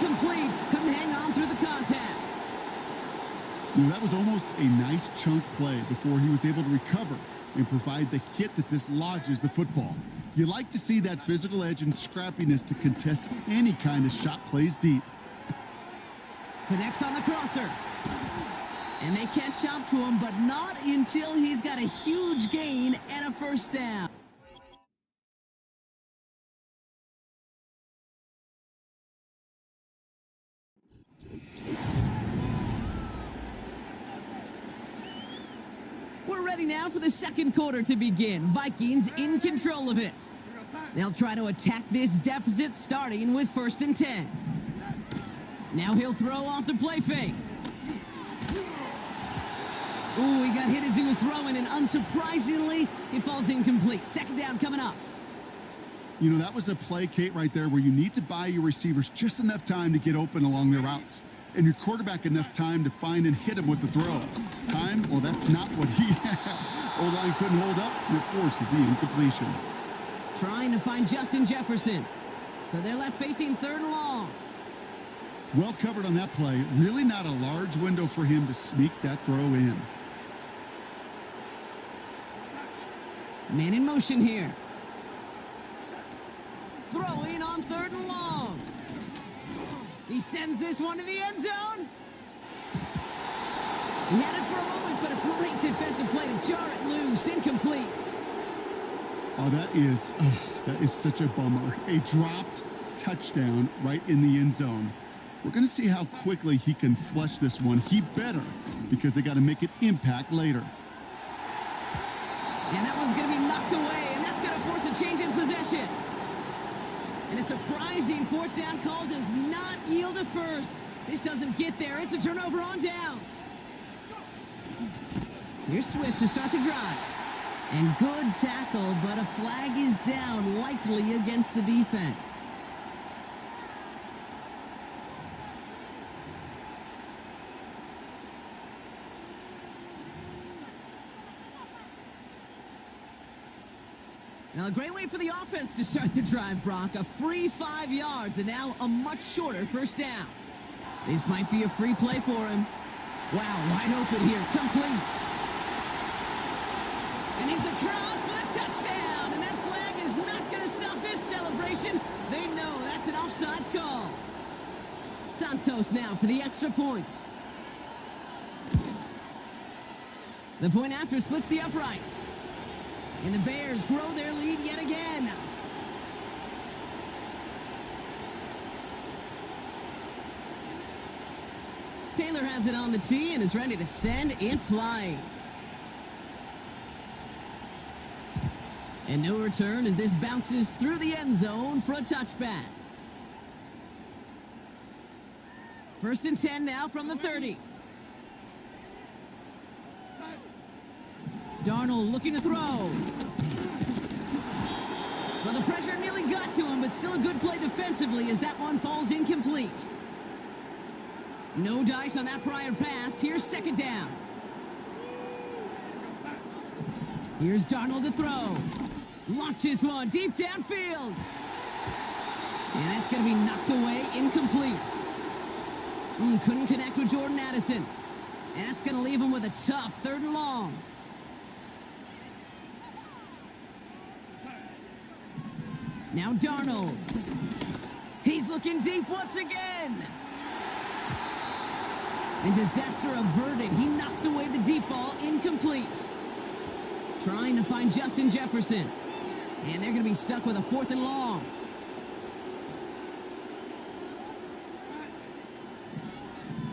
incomplete. Couldn't hang on through the contact. That was almost a nice chunk play before he was able to recover and provide the hit that dislodges the football. You like to see that physical edge and scrappiness to contest any kind of shot plays deep. Connects on the crosser. And they catch up to him, but not until he's got a huge gain and a first down. We're ready now for the second quarter to begin. Vikings in control of it. They'll try to attack this deficit starting with 1st and 10. Now he'll throw off the play fake. Ooh, he got hit as he was throwing, and unsurprisingly, it falls incomplete. Second down coming up. That was a play, Kate, right there, where you need to buy your receivers just enough time to get open along their routes, and your quarterback enough time to find and hit him with the throw. Time? Well, that's not what he had. O-line couldn't hold up, and it forces the incompletion. Trying to find Justin Jefferson. So they're left facing 3rd and long. Well covered on that play. Really not a large window for him to sneak that throw in. Man in motion here. Throwing on 3rd and long. He sends this one to the end zone. He had it for a moment, but a great defensive play to jar it loose. Incomplete. Oh, that is such a bummer. A dropped touchdown right in the end zone. We're going to see how quickly he can flush this one. He better, because they got to make it impact later. And that one's going to be knocked away, and that's going to force a change in possession. And a surprising 4th down call does not yield a first. This doesn't get there. It's a turnover on downs. Here's Swift to start the drive. And good tackle, but a flag is down, likely against the defense. Now, a great way for the offense to start the drive, Brock. A free 5 yards, and now a much shorter first down. This might be a free play for him. Wow, wide open here. Complete. And he's across for the touchdown. And that flag is not going to stop this celebration. They know that's an offsides call. Santos now for the extra point. The point after splits the uprights. And the Bears grow their lead yet again. Taylor has it on the tee and is ready to send it flying. And no return as this bounces through the end zone for a touchback. 1st and 10 now from the 30. Darnold looking to throw. Well, the pressure nearly got to him, but still a good play defensively as that one falls incomplete. No dice on that prior pass. Here's 2nd down. Here's Darnold to throw. Launches one deep downfield. And that's going to be knocked away, incomplete. Couldn't connect with Jordan Addison. And that's going to leave him with a tough 3rd and long. Now Darnold. He's looking deep once again. And disaster averted. He knocks away the deep ball, incomplete. Trying to find Justin Jefferson. And they're going to be stuck with a 4th and long.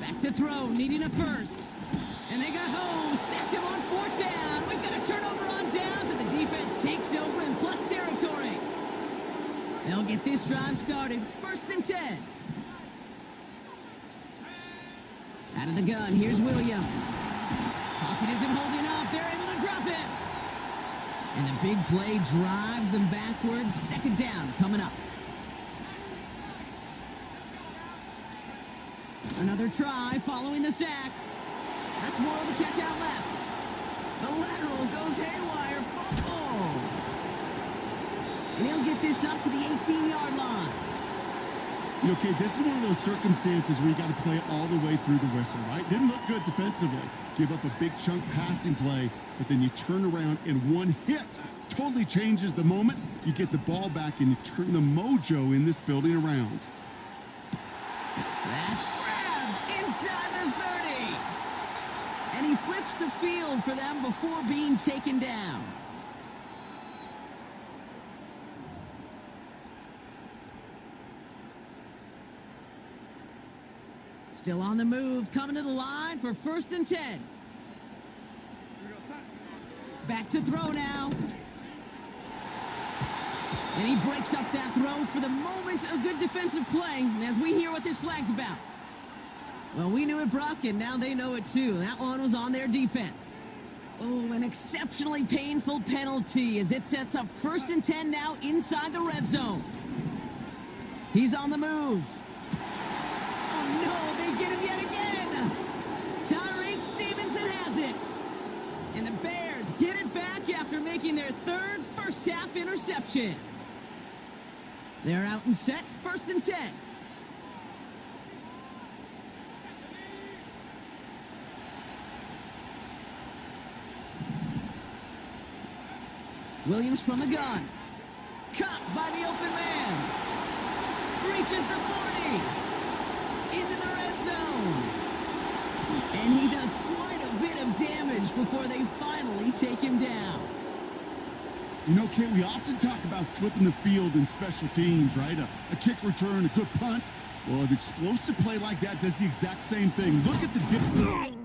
Back to throw, needing a first. And they got home, sacked him on 4th down. We've got a turnover on downs, and the defense takes over in plus territory. They'll get this drive started. 1st and 10. Out of the gun, here's Williams. Pocket isn't holding up. They're able to drop it. And the big play drives them backwards. 2nd down coming up. Another try following the sack. That's more of the catch out left. The lateral goes haywire. Fumble. And he'll get this up to the 18-yard line. Okay, this is one of those circumstances where you got to play it all the way through the whistle, right? Didn't look good defensively. Give up a big chunk passing play, but then you turn around and one hit totally changes the moment. You get the ball back and you turn the mojo in this building around. That's grabbed inside the 30. And he flips the field for them before being taken down. Still on the move, coming to the line for 1st and 10. Back to throw now. And he breaks up that throw. For the moment, a good defensive play as we hear what this flag's about. Well, we knew it, Brock, and now they know it too. That one was on their defense. Oh, an exceptionally painful penalty as it sets up 1st and 10 now inside the red zone. He's on the move. Oh, no, they get him yet again. Tyreek Stevenson has it. And the Bears get it back after making their 3rd first-half interception. They're out and set, 1st and 10. Williams from the gun. Caught by the open man. Reaches the 40. Into the red zone. And he does quite a bit of damage before they finally take him down. You know, Kate, we often talk about flipping the field in special teams, right? A kick return, a good punt. Well, an explosive play like that does the exact same thing. Look at the difference.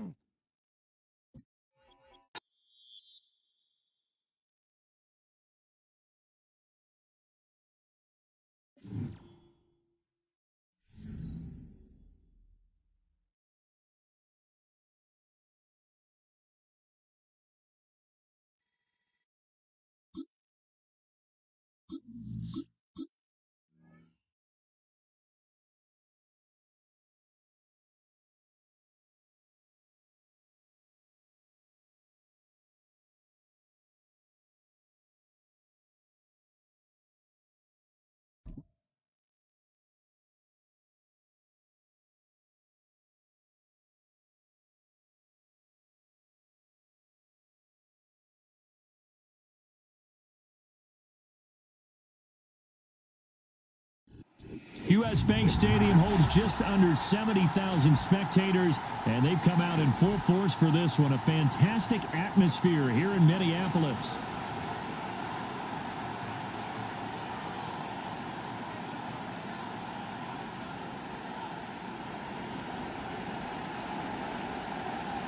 U.S. Bank Stadium holds just under 70,000 spectators, and they've come out in full force for this one. A fantastic atmosphere here in Minneapolis.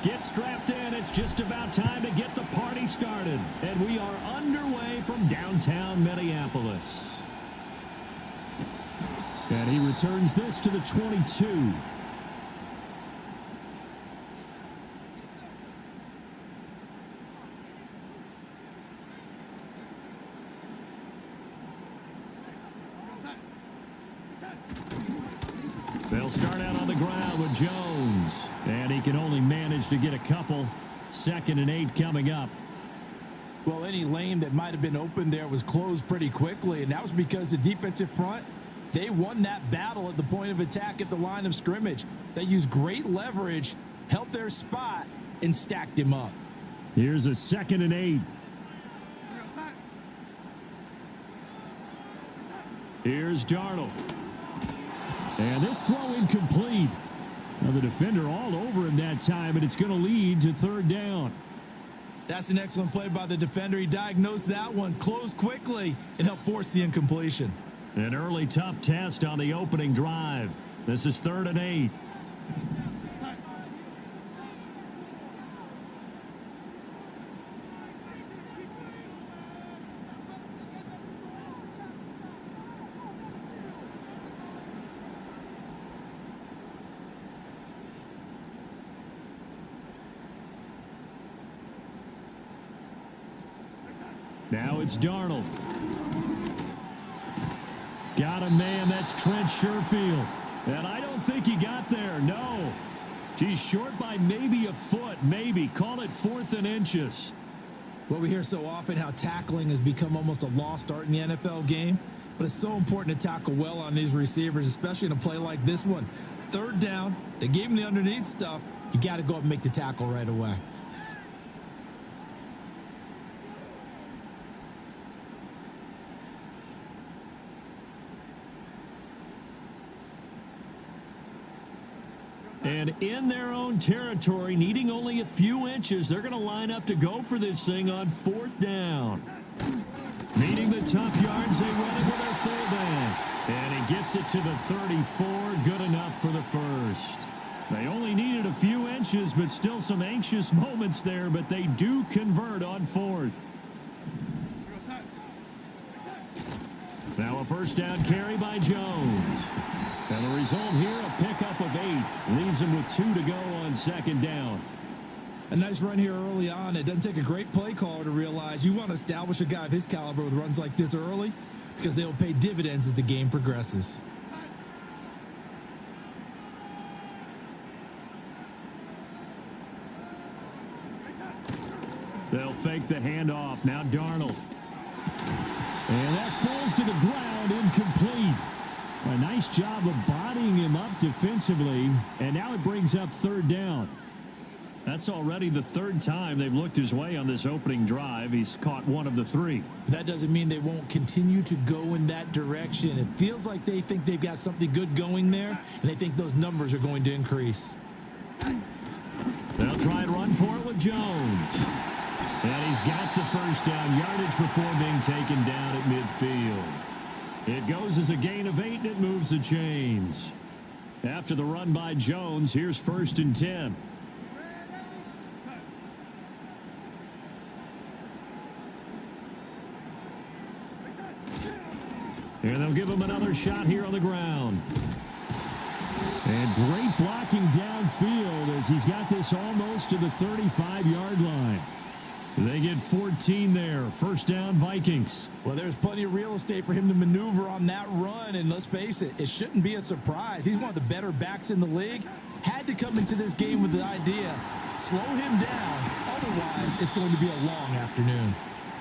Get strapped in. It's just about time to get the party started. And we are underway from downtown Minneapolis. And he returns this to the 22. They'll start out on the ground with Jones. And he can only manage to get a couple. 2nd and 8 coming up. Well, any lane that might have been open there was closed pretty quickly, and that was because the defensive front, they won that battle at the point of attack at the line of scrimmage. They used great leverage, held their spot, and stacked him up. Here's a 2nd and 8. Here's Darnold. And this throw incomplete. Now the defender all over him that time, and it's going to lead to 3rd down. That's an excellent play by the defender. He diagnosed that one, closed quickly, and helped force the incompletion. An early tough test on the opening drive. This is 3rd and 8. Now it's Darnold. Got a man, that's Trent Sherfield. And I don't think he got there, no. He's short by maybe a foot, maybe. Call it 4th and inches. Well, we hear so often how tackling has become almost a lost art in the NFL game. but it's so important to tackle well on these receivers, especially in a play like this one. Third down, they gave him the underneath stuff. You got to go up and make the tackle right away. And in their own territory, needing only a few inches, they're going to line up to go for this thing on 4th down. Needing the tough yards, they run it with their fullback. And he gets it to the 34, good enough for the first. They only needed a few inches, but still some anxious moments there, but they do convert on 4th. Now a first down carry by Jones. And the result here, a pickup of 8. Leaves him with 2 to go on 2nd down. A nice run here early on. It doesn't take a great play caller to realize you want to establish a guy of his caliber with runs like this early because they'll pay dividends as the game progresses. They'll fake the handoff. Now Darnold. And that falls to the ground, incomplete. A nice job of bodying him up defensively, and now it brings up 3rd down. That's already the 3rd time they've looked his way on this opening drive. He's caught 1 of the 3. That doesn't mean they won't continue to go in that direction. It feels like they think they've got something good going there, and they think those numbers are going to increase. They'll try and run for it with Jones. And he's got the first down, yardage before being taken down at midfield. It goes as a gain of 8, and it moves the chains. After the run by Jones, here's 1st and 10. And they'll give him another shot here on the ground. And great blocking downfield as he's got this almost to the 35-yard line. They get 14 there. 1st down, Vikings. Well, there's plenty of real estate for him to maneuver on that run, and let's face it, it shouldn't be a surprise. He's one of the better backs in the league. Had to come into this game with the idea, slow him down. Otherwise, it's going to be a long afternoon.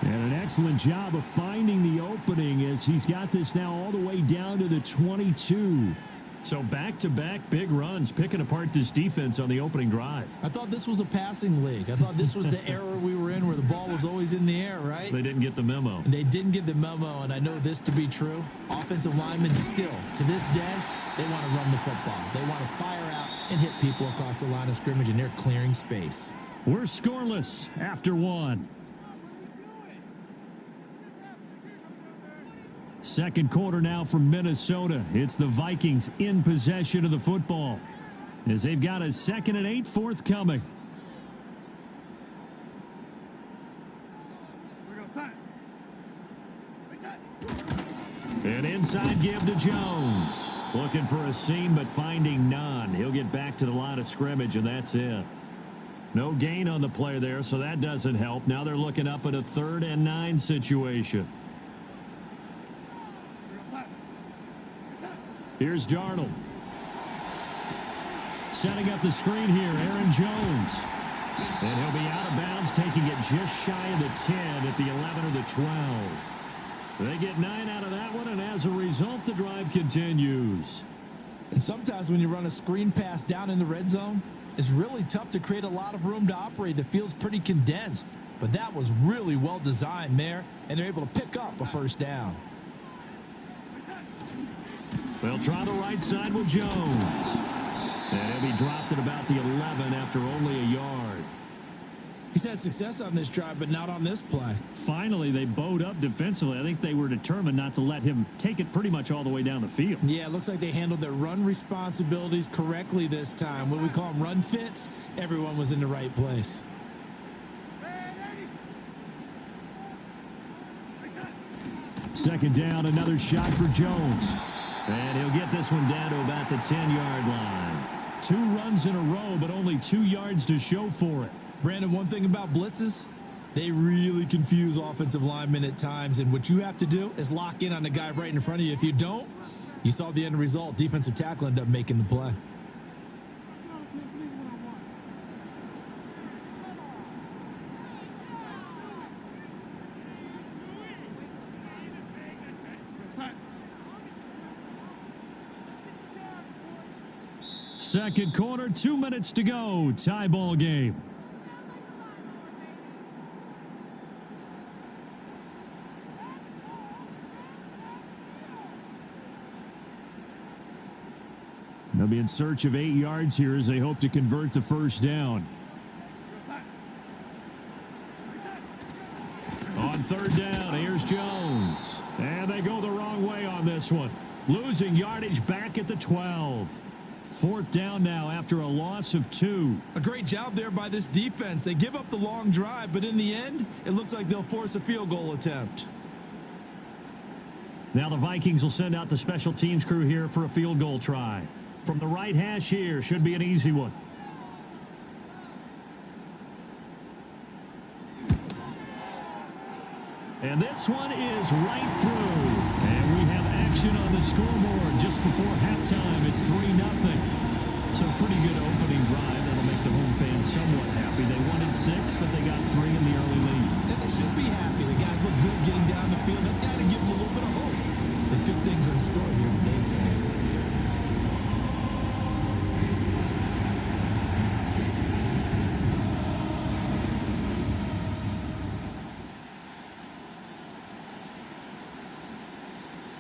And an excellent job of finding the opening as he's got this now all the way down to the 22. So back-to-back big runs, picking apart this defense on the opening drive. I thought this was a passing league. I thought this was the era we were in where the ball was always in the air, right? They didn't get the memo. And they didn't get the memo, and I know this to be true. Offensive linemen still, to this day, they want to run the football. They want to fire out and hit people across the line of scrimmage, and they're clearing space. We're scoreless after 1. Second quarter now from Minnesota. It's the Vikings in possession of the football as they've got a 2nd and 8 forthcoming. An inside give to Jones. Looking for a seam but finding none. He'll get back to the line of scrimmage, and that's it. No gain on the play there, so that doesn't help. Now they're looking up at a 3rd and 9 situation. Here's Darnold. Setting up the screen here, Aaron Jones. And he'll be out of bounds, taking it just shy of the 10 at the 11 or the 12. They get 9 out of that one, and as a result, the drive continues. And sometimes when you run a screen pass down in the red zone, it's really tough to create a lot of room to operate. The field's pretty condensed, but that was really well designed there, and they're able to pick up a 1st down. They'll try the right side with Jones. And he'll be dropped at about the 11 after only a yard. He's had success on this drive, but not on this play. Finally, they bowed up defensively. I think they were determined not to let him take it pretty much all the way down the field. Yeah, it looks like they handled their run responsibilities correctly this time. What we call them run fits, everyone was in the right place. Second down, another shot for Jones. And he'll get this one down to about the 10-yard line. 2 runs in a row, but only 2 yards to show for it. Brandon, one thing about blitzes, they really confuse offensive linemen at times, and what you have to do is lock in on the guy right in front of you. If you don't, you saw the end result. Defensive tackle ended up making the play. Second quarter, 2 minutes to go. Tie ball game. They'll be in search of 8 yards here as they hope to convert the first down. On third down, here's Jones. And they go the wrong way on this one. Losing yardage back at the 12. Fourth down now after a loss of 2. A great job there by this defense. They give up the long drive, but in the end, it looks like they'll force a field goal attempt. Now the Vikings will send out the special teams crew here for a field goal try. From the right hash here, should be an easy one. And this one is right through. And we have action on the scoreboard just before halftime. It's 3-0. So pretty good opening drive. That'll make the home fans somewhat happy. They wanted 6, but they got 3 in the early lead. And they should be happy. The guys look good getting down the field. That's got to give them a little bit of hope that good things are in store here today for them.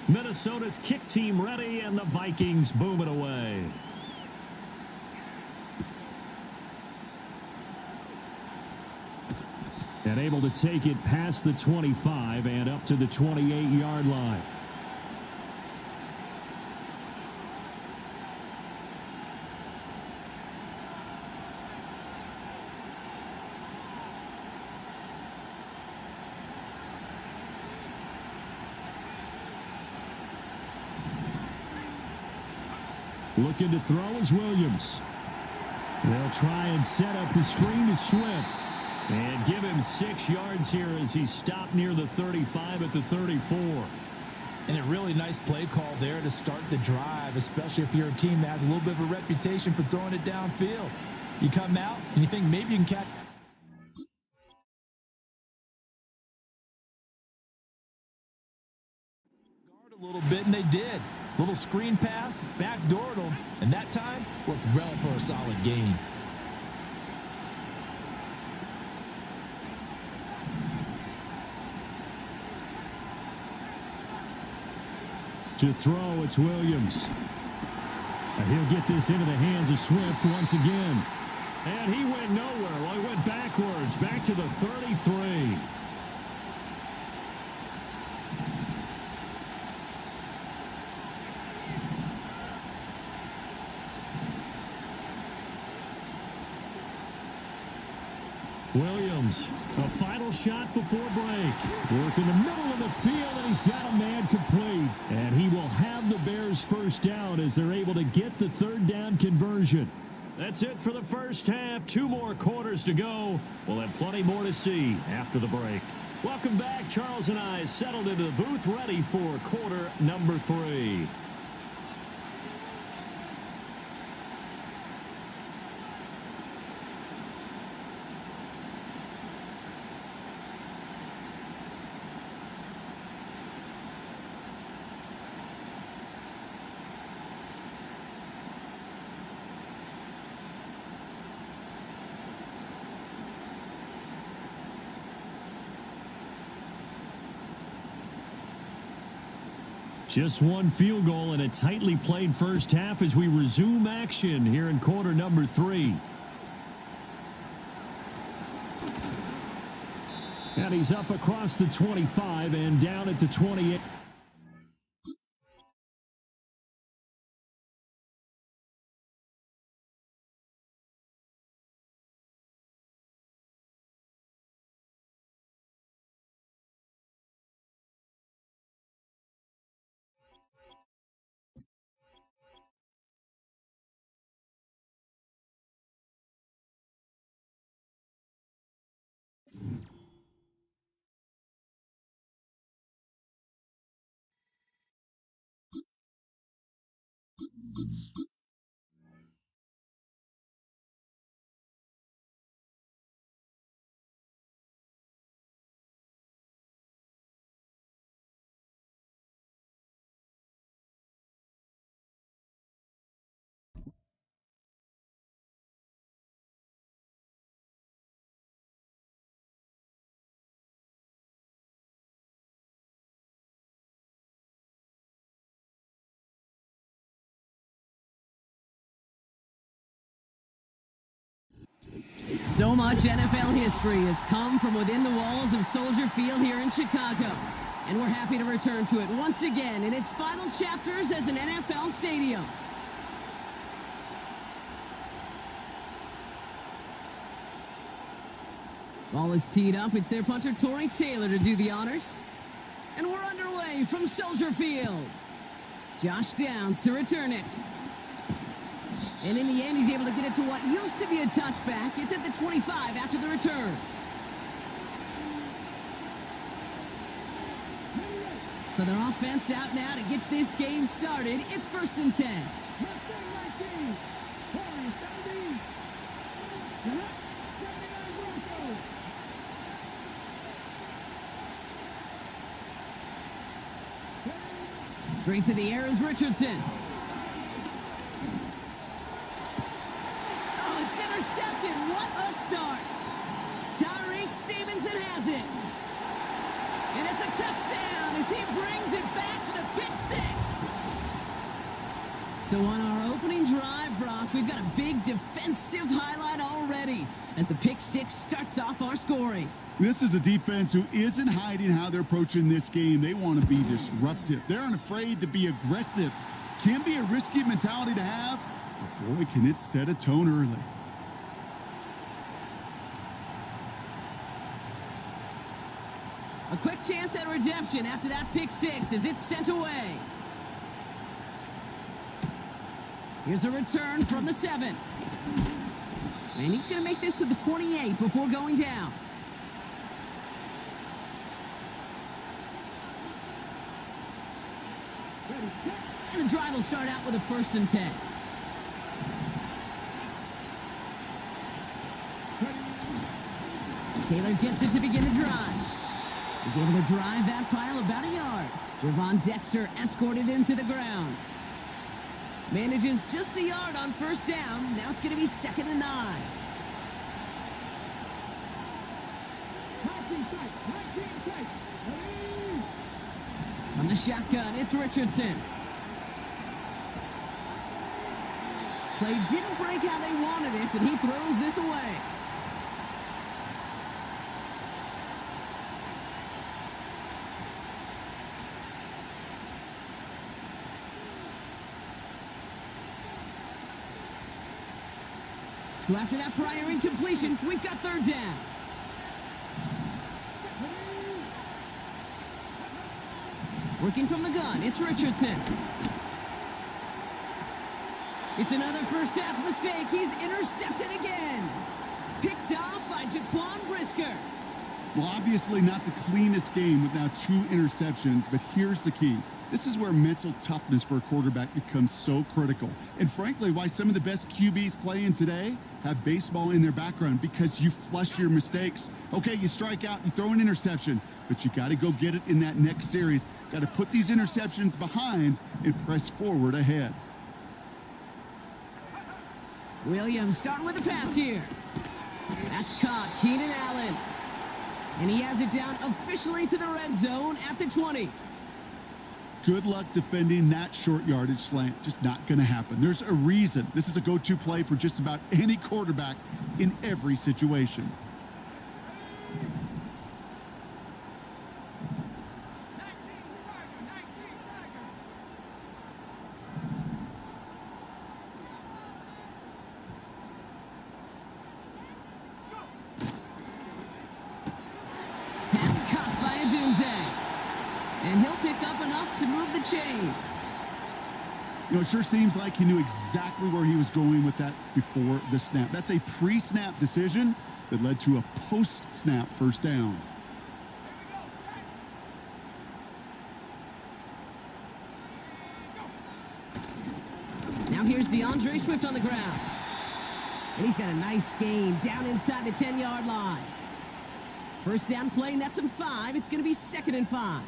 Minnesota's kick team ready, and the Vikings boom it away. And able to take it past the 25 and up to the 28-yard line. Looking to throw is Williams. They'll try and set up the screen to Swift. And give him 6 yards here as he stopped near the 35 at the 34. And a really nice play call there to start the drive, especially if you're a team that has a little bit of a reputation for throwing it downfield. You come out and you think maybe you can catch guard a little bit, and they did. Little screen pass, backdoored them, and that time worked well for a solid gain. To throw, it's Williams. And he'll get this into the hands of Swift once again. And he went nowhere. Well, he went backwards, back to the 33. Williams, a final shot before break. Work in the middle of the field, and he's got a man complete. And he will have the Bears first down as they're able to get the third down conversion. That's it for the first half. 2 more quarters to go. We'll have plenty more to see after the break. Welcome back. Charles and I settled into the booth ready for quarter number 3. Just one field goal and a tightly played first half as we resume action here in quarter number 3. And he's up across the 25 and down at the 28. So much NFL history has come from within the walls of Soldier Field here in Chicago. And we're happy to return to it once again in its final chapters as an NFL stadium. Ball is teed up. It's their punter, Torrey Taylor, to do the honors. And we're underway from Soldier Field. Josh Downs to return it. And in the end, he's able to get it to what used to be a touchback. It's at the 25 after the return. So their offense out now to get this game started. It's 1st and 10. Straight to the air is Richardson. Oh, it's intercepted. What a start. Tyreek Stevenson has it. And it's a touchdown as he brings it back for the pick six. So on our opening drive, Brock, we've got a big defensive highlight already as the pick six starts off our scoring. This is a defense who isn't hiding how they're approaching this game. They want to be disruptive. They're unafraid to be aggressive. Can be a risky mentality to have, but boy, can it set a tone early. A quick chance at redemption after that pick six as it's sent away. Here's a return from the 7. And he's going to make this to the 28 before going down. And the drive will start out with a 1st and 10. Taylor gets it to begin the drive. He's able to drive that pile about a yard. Javon Dexter escorted him to the ground. Manages just a yard on 1st down. Now it's going to be 2nd and 9. From the shotgun, it's Richardson. Play didn't break how they wanted it, and he throws this away. So after that prior incompletion, we've got 3rd down. Working from the gun, it's Richardson. It's another first half mistake. He's intercepted again. Picked off by Jaquan Brisker. Well, obviously not the cleanest game with now 2 interceptions, but here's the key. This is where mental toughness for a quarterback becomes so critical. And frankly, why some of the best QBs playing today have baseball in their background, because you flush your mistakes. Okay, you strike out, you throw an interception, but you got to go get it in that next series. Got to put these interceptions behind and press forward ahead. Williams starting with a pass here. That's caught. Keenan Allen. And he has it down officially to the red zone at the 20. Good luck defending that short yardage slant. Just not going to happen. There's a reason this is a go-to play for just about any quarterback in every situation. Pass caught by Adunze. And he'll pick up enough to move the chains. You know, it sure seems like he knew exactly where he was going with that before the snap. That's a pre-snap decision that led to a post-snap 1st down. Now here's DeAndre Swift on the ground. And he's got a nice gain down inside the 10-yard line. 1st down play nets him 5. It's going to be 2nd and 5.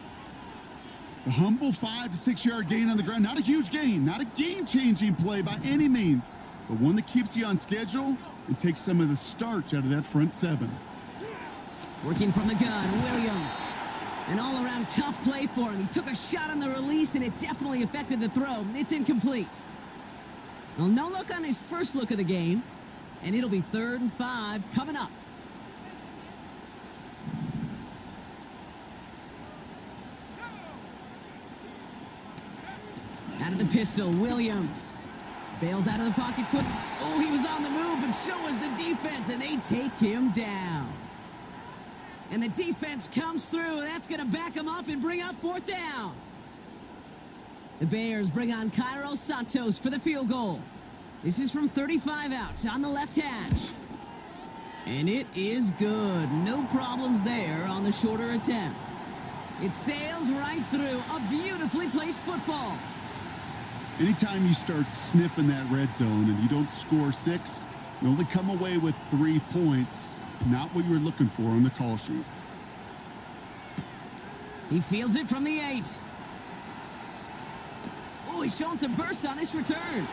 A humble 5 to 6 yard gain on the ground. Not a huge gain, not a game-changing play by any means, but one that keeps you on schedule and takes some of the starch out of that front 7. Working from the gun, Williams. An all-around tough play for him. He took a shot on the release, and it definitely affected the throw. It's incomplete. Well, no look on his first look of the game. And it'll be 3rd and 5 coming up. Out of the pistol, Williams. Bails out of the pocket quick. Oh, he was on the move, but so was the defense, and they take him down. And the defense comes through. That's going to back him up and bring up 4th down. The Bears bring on Cairo Santos for the field goal. This is from 35 out on the left hash. And it is good. No problems there on the shorter attempt. It sails right through a beautifully placed football. Anytime you start sniffing that red zone and you don't score 6, you only come away with 3 points. Not what you were looking for on the call sheet. He fields it from the 8. Oh, he's showing some burst on this return.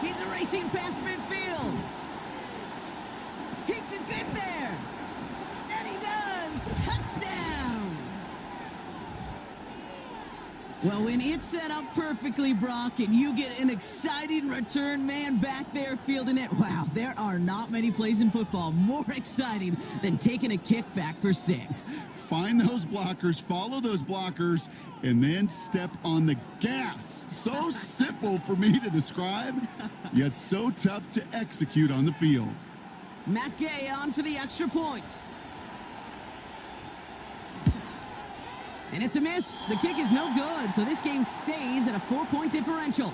He's racing past midfield. He could get there. And he does. Touchdown. Well, when it's set up perfectly, Brock, and you get an exciting return man back there fielding it, wow, there are not many plays in football more exciting than taking a kickback for 6. Find those blockers, follow those blockers, and then step on the gas. So simple for me to describe, yet so tough to execute on the field. Matt Gay on for the extra point. And it's a miss. The kick is no good, so this game stays at a 4-point differential.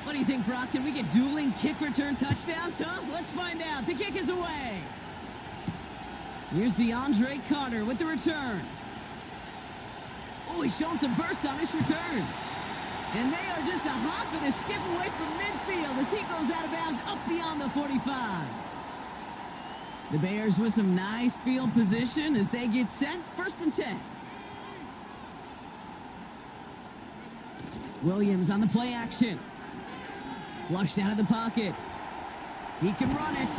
What do you think, Brock? Can we get dueling kick return touchdowns, huh? Let's find out. The kick is away. Here's DeAndre Carter with the return. Oh, he's showing some burst on this return. And they are just a hop and a skip away from midfield as he goes out of bounds up beyond the 45. The Bears with some nice field position as they get set. 1st and 10. Williams on the play action. Flushed out of the pocket. He can run it.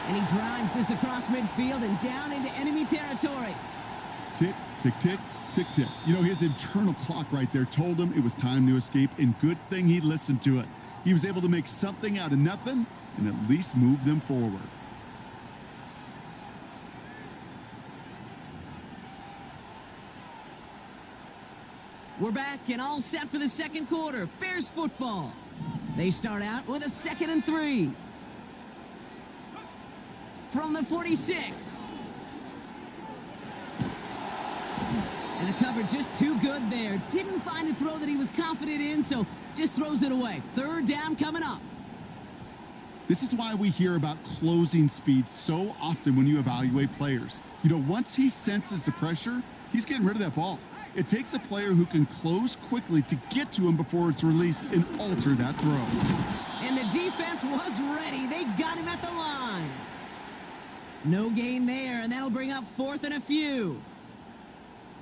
And he drives this across midfield and down into enemy territory. Tick, tick, tick, tick, tick. You know, his internal clock right there told him it was time to escape, and good thing he listened to it. He was able to make something out of nothing and at least move them forward. We're back and all set for the 2nd quarter. Bears football. They start out with a 2nd and 3. From the 46. And the cover just too good there. Didn't find a throw that he was confident in, so just throws it away. 3rd down coming up. This is why we hear about closing speed so often when you evaluate players. You know, once he senses the pressure, he's getting rid of that ball. It takes a player who can close quickly to get to him before it's released and alter that throw. And the defense was ready. They got him at the line. No gain there, and that'll bring up 4th and a few.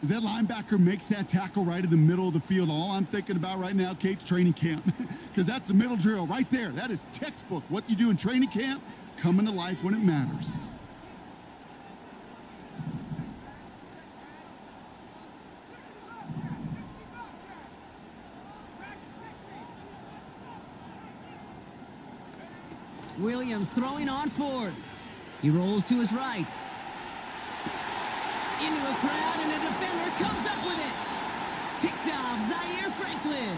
As that linebacker makes that tackle right in the middle of the field, all I'm thinking about right now, Kate's training camp. Because that's the middle drill right there. That is textbook. What you do in training camp, coming to life when it matters. Williams throwing on 4th. He rolls to his right. Into a crowd, and a defender comes up with it. Picked off Zaire Franklin.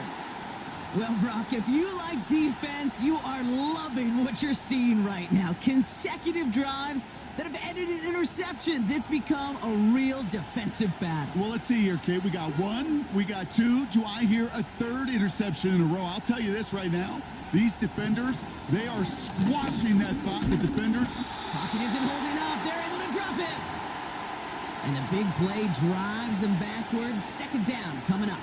Well, Brock, if you like defense, you are loving what you're seeing right now. Consecutive drives that have ended in interceptions. It's become a real defensive battle. Well, let's see here, Kate. We got 1, we got 2. Do I hear a 3rd interception in a row? I'll tell you this right now. These defenders, they are squashing that thought. The defender. Pocket isn't holding up. They're able to drop it. And the big play drives them backwards. 2nd down coming up.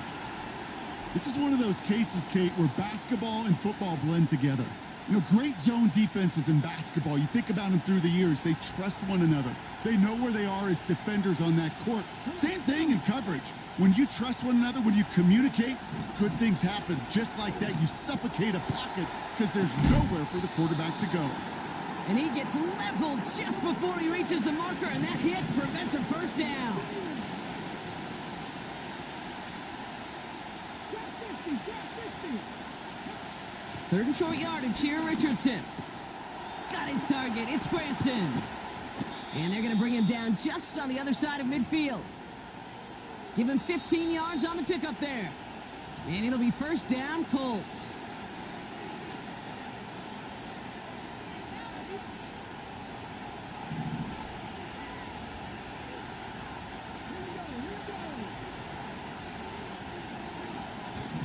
This is one of those cases, Kate, where basketball and football blend together. You know, great zone defenses in basketball. You think about them through the years. They trust one another. They know where they are as defenders on that court. Same thing in coverage. When you trust one another, when you communicate, good things happen. Just like that, you suffocate a pocket because there's nowhere for the quarterback to go. And he gets leveled just before he reaches the marker, and that hit prevents a 1st down. Third and short yardage here, Richardson. Got his target. It's Granson. And they're going to bring him down just on the other side of midfield. Give him 15 yards on the pickup there. And it'll be first down, Colts.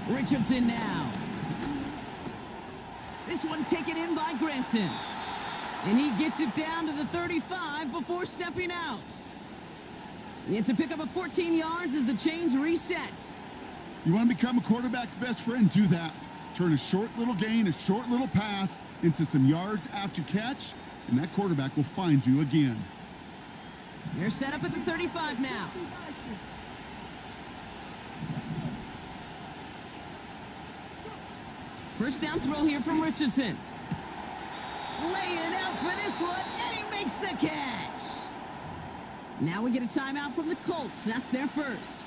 Richardson now. This one taken in by Granson. And he gets it down to the 35 before stepping out. It's a pickup of 14 yards as the chains reset. You want to become a quarterback's best friend? Do that. Turn a short little gain, a short little pass into some yards after catch, and that quarterback will find you again. They're set up at the 35 now. First down throw here from Richardson. Laying out for this one, and he makes the catch. Now we get a timeout from the Colts. That's their first.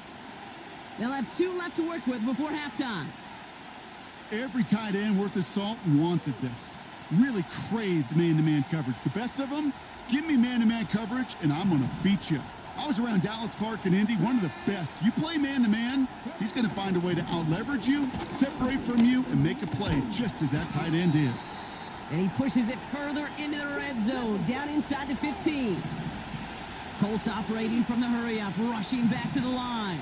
They'll have 2 left to work with before halftime. Every tight end worth his salt wanted this. Really craved man-to-man coverage. The best of them, give me man-to-man coverage, and I'm going to beat you. I was around Dallas Clark and Indy, one of the best. You play man-to-man, he's going to find a way to out-leverage you, separate from you, and make a play just as that tight end did. And he pushes it further into the red zone, down inside the 15. Colts operating from the hurry-up, rushing back to the line.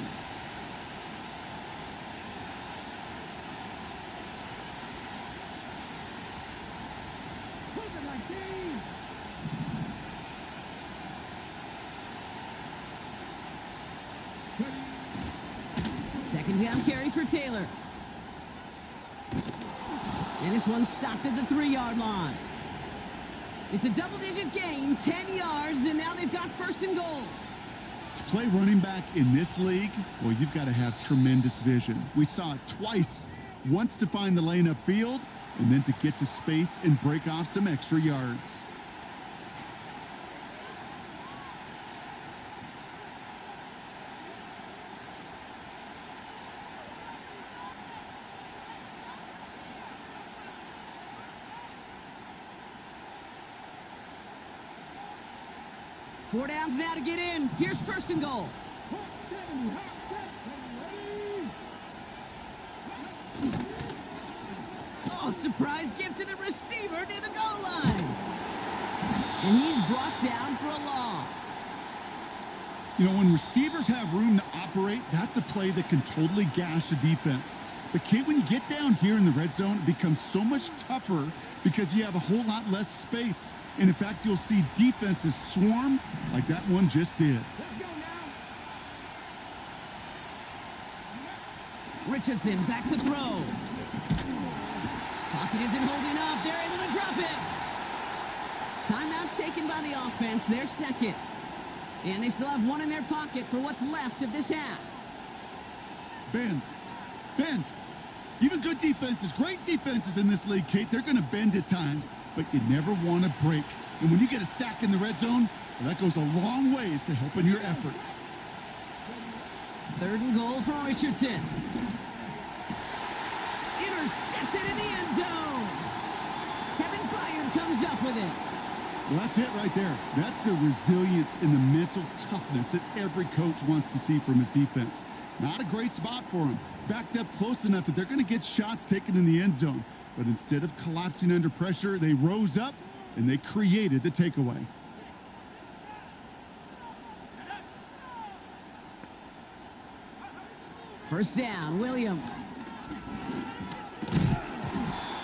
Second down carry for Taylor. And this one's stopped at the 3-yard line. It's a double-digit gain, 10 yards, and now they've got first and goal. To play running back in this league, well, you've got to have tremendous vision. We saw it twice. Once to find the lane upfield, and then to get to space and break off some extra yards. Four downs now to get in. Here's first and goal. Oh, surprise gift to the receiver near the goal line. And he's brought down for a loss. You know, when receivers have room to operate, that's a play that can totally gash a defense. But Kate, when you get down here in the red zone, it becomes so much tougher because you have a whole lot less space. And in fact, you'll see defenses swarm like that one just did. Richardson back to throw. Pocket isn't holding up. They're able to drop it. Timeout taken by the offense. Their second. And they still have one in their pocket for what's left of this half. Bend. Bend. Even good defenses, great defenses in this league, Kate, they're going to bend at times, but you never want to break. And when you get a sack in the red zone, well, that goes a long ways to helping your efforts. Third and goal for Richardson. Intercepted in the end zone. Kevin Byard comes up with it. Well, that's it right there. That's the resilience and the mental toughness that every coach wants to see from his defense. Not a great spot for him. Backed up close enough that they're going to get shots taken in the end zone. But instead of collapsing under pressure, they rose up and they created the takeaway. First down, Williams.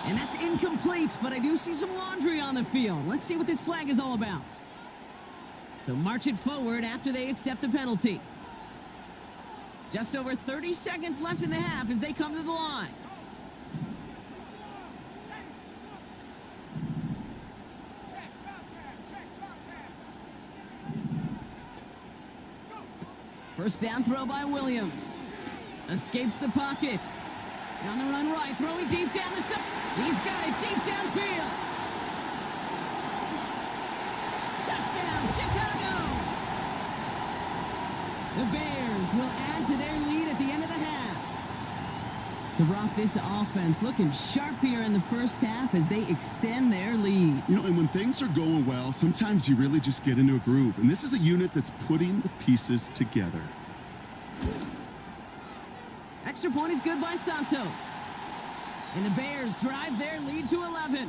And that's incomplete, but I do see some laundry on the field. Let's see what this flag is all about. So march it forward after they accept the penalty. Just over 30 seconds left in the half as they come to the line. First down throw by Williams. Escapes the pocket. On the run right, throwing deep down the side. He's got it deep downfield. Touchdown, Chicago! The Bears will add to their lead at the end of the half. So, Brock, this offense looking sharp here in the first half as they extend their lead. You know, and when things are going well, sometimes you really just get into a groove. And this is a unit that's putting the pieces together. Extra point is good by Santos. And the Bears drive their lead to 11.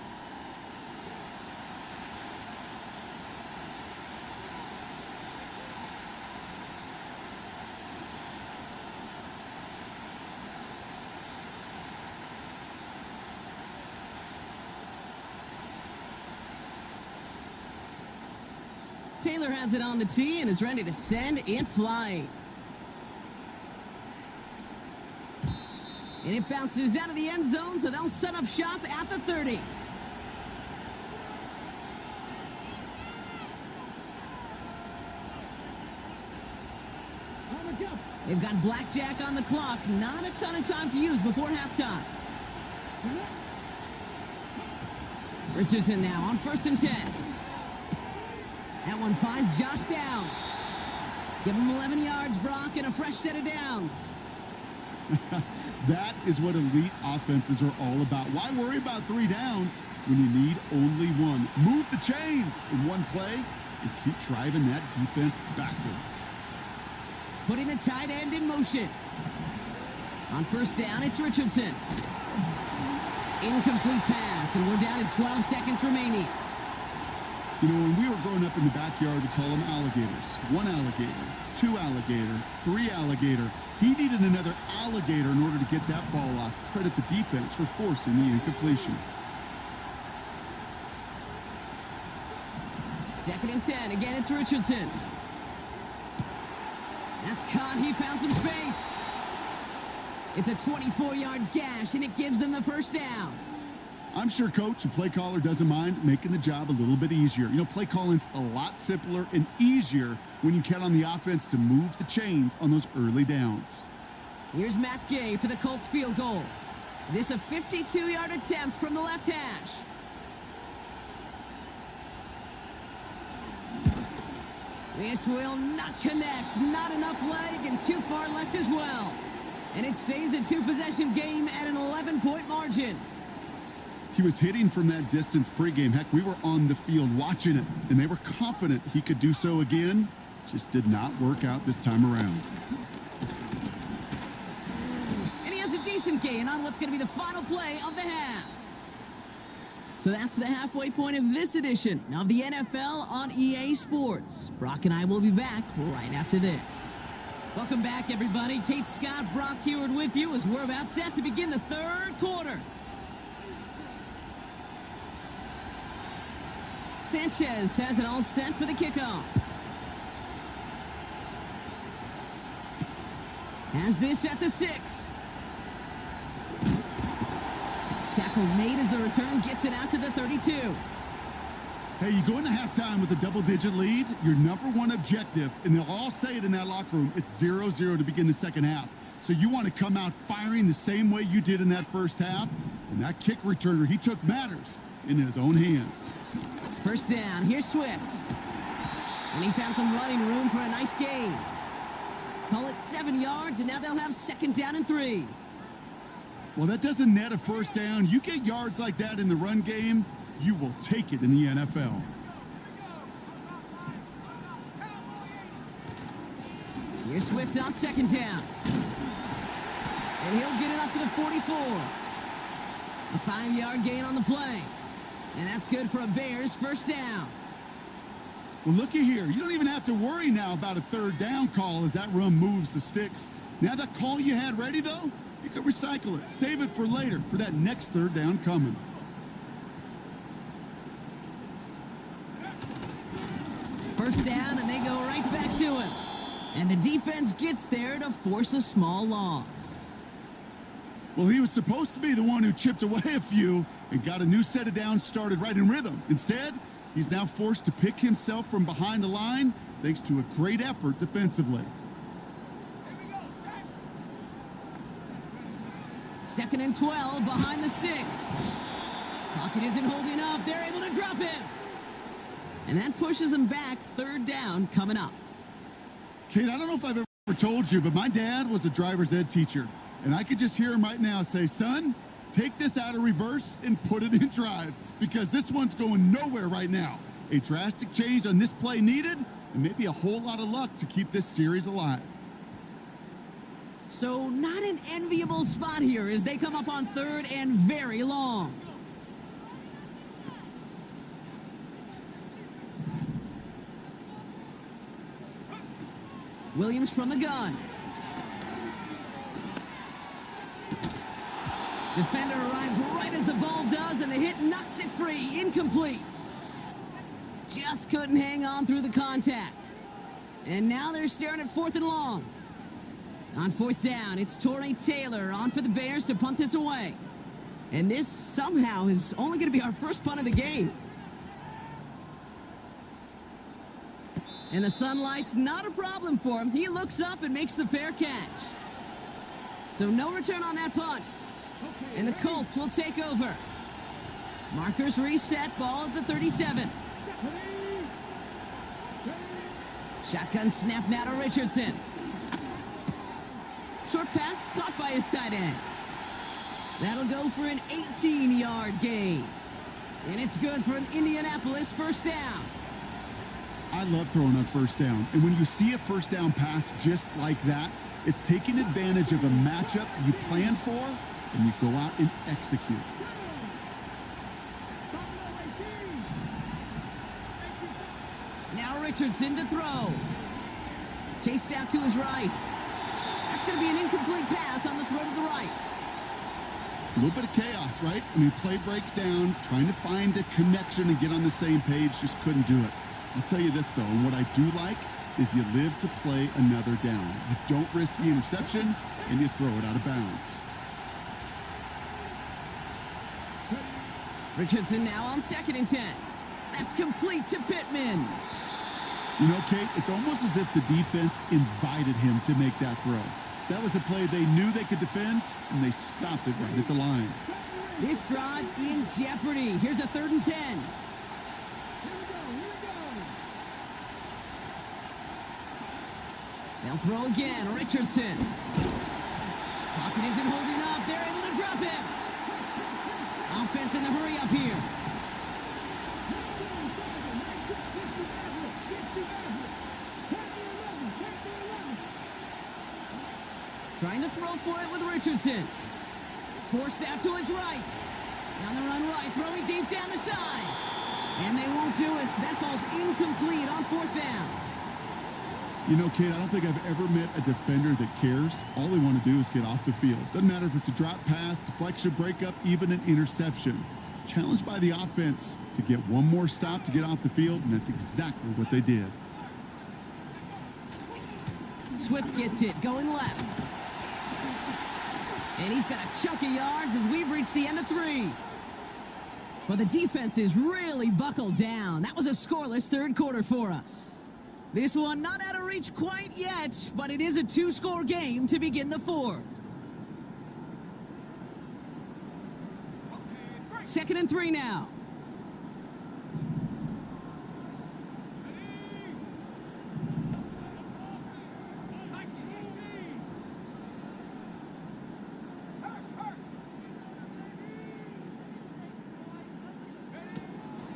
Taylor has it on the tee and is ready to send it flying. And it bounces out of the end zone, so they'll set up shop at the 30. They've got blackjack on the clock. Not a ton of time to use before halftime. Richardson now on 1st and 10. That one finds Josh Downs. Give him 11 yards, Brock, and a fresh set of downs. That is what elite offenses are all about. Why worry about 3 downs when you need only 1? Move the chains in one play and keep driving that defense backwards. Putting the tight end in motion. On 1st down, it's Richardson. Incomplete pass, and we're down to 12 seconds remaining. You know, when we were growing up in the backyard, we call them alligators. 1 alligator, 2 alligator, 3 alligator. He needed another alligator in order to get that ball off. Credit the defense for forcing the incompletion. 2nd and 10. Again, it's Richardson. That's caught. He found some space. It's a 24-yard gash, and it gives them the 1st down. I'm sure coach and play caller doesn't mind making the job a little bit easier. You know, play calling's a lot simpler and easier when you count on the offense to move the chains on those early downs. Here's Matt Gay for the Colts field goal. This a 52-yard attempt from the left hash. This will not connect. Not enough leg and too far left as well. And it stays a 2-possession game at an 11-point margin. He was hitting from that distance pregame. Heck, we were on the field watching it, and they were confident he could do so again. Just did not work out this time around. And he has a decent gain on what's going to be the final play of the half. So that's the halfway point of this edition of the NFL on EA Sports. Brock and I will be back right after this. Welcome back, everybody. Kate Scott, Brock Heward with you as we're about set to begin the 3rd quarter. Sanchez has it all set for the kickoff. Has this at the 6. Tackle made as the return gets it out to the 32. Hey, you go into halftime with a double-digit lead, your #1 objective, and they'll all say it in that locker room, it's 0-0 to begin the second half. So you want to come out firing the same way you did in that first half, and that kick returner, he took matters in his own hands. 1st down, here's Swift. And he found some running room for a nice gain. Call it 7 yards, and now they'll have 2nd down and 3. Well, that doesn't net a 1st down. You get yards like that in the run game, you will take it in the NFL. Here's Swift on 2nd down. And he'll get it up to the 44. A 5-yard gain on the play. And that's good for a Bears 1st down. Well, looky here. You don't even have to worry now about a 3rd down call as that run moves the sticks. Now that call you had ready, though, you can recycle it. Save it for later for that next 3rd down coming. First down, and they go right back to him. And the defense gets there to force a small loss. Well, he was supposed to be the one who chipped away a few and got a new set of downs started right in rhythm. Instead, he's now forced to pick himself from behind the line thanks to a great effort defensively. 2nd and 12 behind the sticks. Pocket isn't holding up. They're able to drop him. And that pushes them back. 3rd down coming up. Kate, I don't know if I've ever told you, but my dad was a driver's ed teacher. And I could just hear him right now say, son, take this out of reverse and put it in drive because this one's going nowhere right now. A drastic change on this play needed and maybe a whole lot of luck to keep this series alive. So not an enviable spot here as they come up on third and very long. Williams from the gun. Defender arrives right as the ball does, and the hit knocks it free. Incomplete. Just couldn't hang on through the contact. And now they're staring at 4th and long. On 4th down, it's Torrey Taylor on for the Bears to punt this away. And this somehow is only going to be our first punt of the game. And the sunlight's not a problem for him. He looks up and makes the fair catch. So no return on that punt. And the Colts will take over. Markers reset, ball at the 37. Shotgun snap now to Richardson. Short pass caught by his tight end. That'll go for an 18-yard gain. And it's good for an Indianapolis first down. I love throwing on first down. And when you see a first down pass just like that, it's taking advantage of a matchup you plan for, and you go out and execute. Now Richardson to throw. Chased out to his right. That's going to be an incomplete pass on the throw to the right. A little bit of chaos, right? I mean, play breaks down, trying to find a connection and get on the same page, just couldn't do it. I'll tell you this, though, and what I do like is you live to play another down. You don't risk the interception, and you throw it out of bounds. Richardson now on 2nd and 10. That's complete to Pittman. You know, Kate, it's almost as if the defense invited him to make that throw. That was a play they knew they could defend, and they stopped it right at the line. This drive in jeopardy. Here's a 3rd and 10. They'll throw again. Richardson. Pocket isn't holding up. They're able to drop him. Offense in the hurry up here. Trying to throw for it with Richardson. Forced out to his right. On the run right, throwing deep down the side. And they won't do it. That falls incomplete on 4th down. You know, Kate, I don't think I've ever met a defender that cares. All they want to do is get off the field. Doesn't matter if it's a drop pass, deflection, breakup, even an interception. Challenged by the offense to get one more stop to get off the field, and that's exactly what they did. Swift gets it, going left. And he's got a chunk of yards as we've reached the end of 3. Well, the defense is really buckled down. That was a scoreless 3rd quarter for us. This one not out of reach quite yet, but it is a 2-score game to begin the 4th. 2nd and 3 now.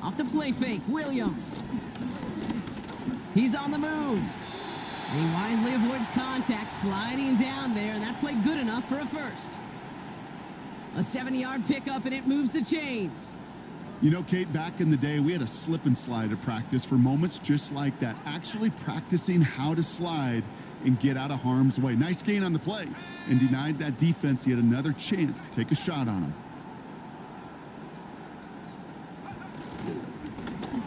Off the play fake, Williams. He's on the move. And he wisely avoids contact, sliding down there, and that played good enough for a first. A 7-yard pickup, and it moves the chains. You know, Kate, back in the day, we had a slip and slide at practice for moments just like that. Actually practicing how to slide and get out of harm's way. Nice gain on the play, and denied that defense yet another chance to take a shot on him.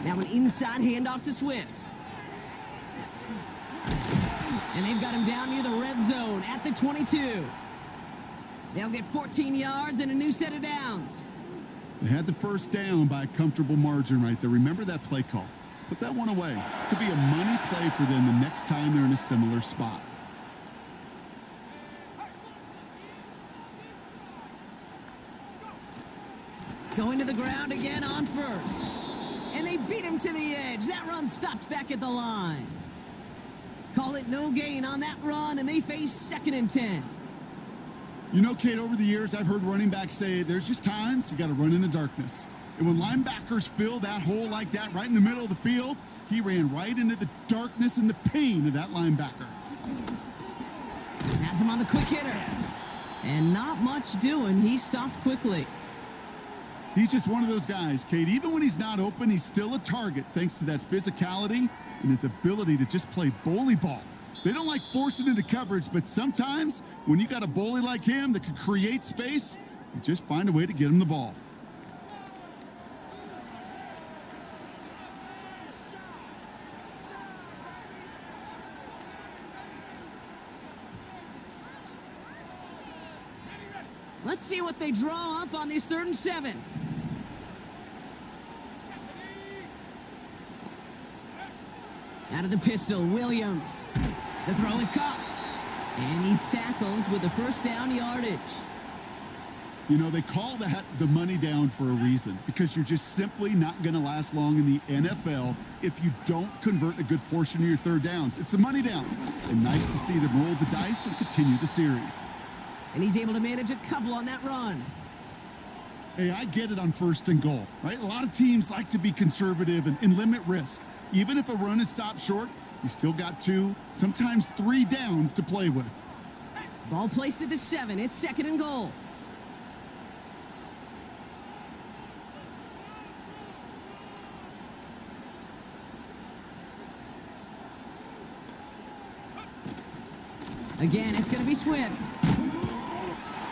Now an inside handoff to Swift. And they've got him down near the red zone at the 22. They'll get 14 yards and a new set of downs. They had the first down by a comfortable margin right there. Remember that play call. Put that one away. Could be a money play for them the next time they're in a similar spot. Going to the ground again on 1st. And they beat him to the edge. That run stopped back at the line. Call it no gain on that run, and they face 2nd and 10. You know, Kate, over the years, I've heard running backs say there's just times you got to run in the darkness. And when linebackers fill that hole like that right in the middle of the field, he ran right into the darkness and the pain of that linebacker. Has him on the quick hitter. And not much doing. He stopped quickly. He's just one of those guys, Kate. Even when he's not open, he's still a target thanks to that physicality and his ability to just play bully ball. They don't like forcing into coverage, but sometimes when you got a bully like him that can create space, you just find a way to get him the ball. Let's see what they draw up on these 3rd and 7. Out of the pistol, Williams. The throw is caught. And he's tackled with the first down yardage. You know, they call that the money down for a reason, because you're just simply not going to last long in the NFL if you don't convert a good portion of your 3rd downs. It's the money down. And nice to see them roll the dice and continue the series. And he's able to manage a couple on that run. Hey, I get it on 1st and goal, right? A lot of teams like to be conservative and limit risk. Even if a run is stopped short, you still got 2, sometimes 3 downs to play with. Ball placed at the 7. It's 2nd and goal. Again, it's going to be Swift.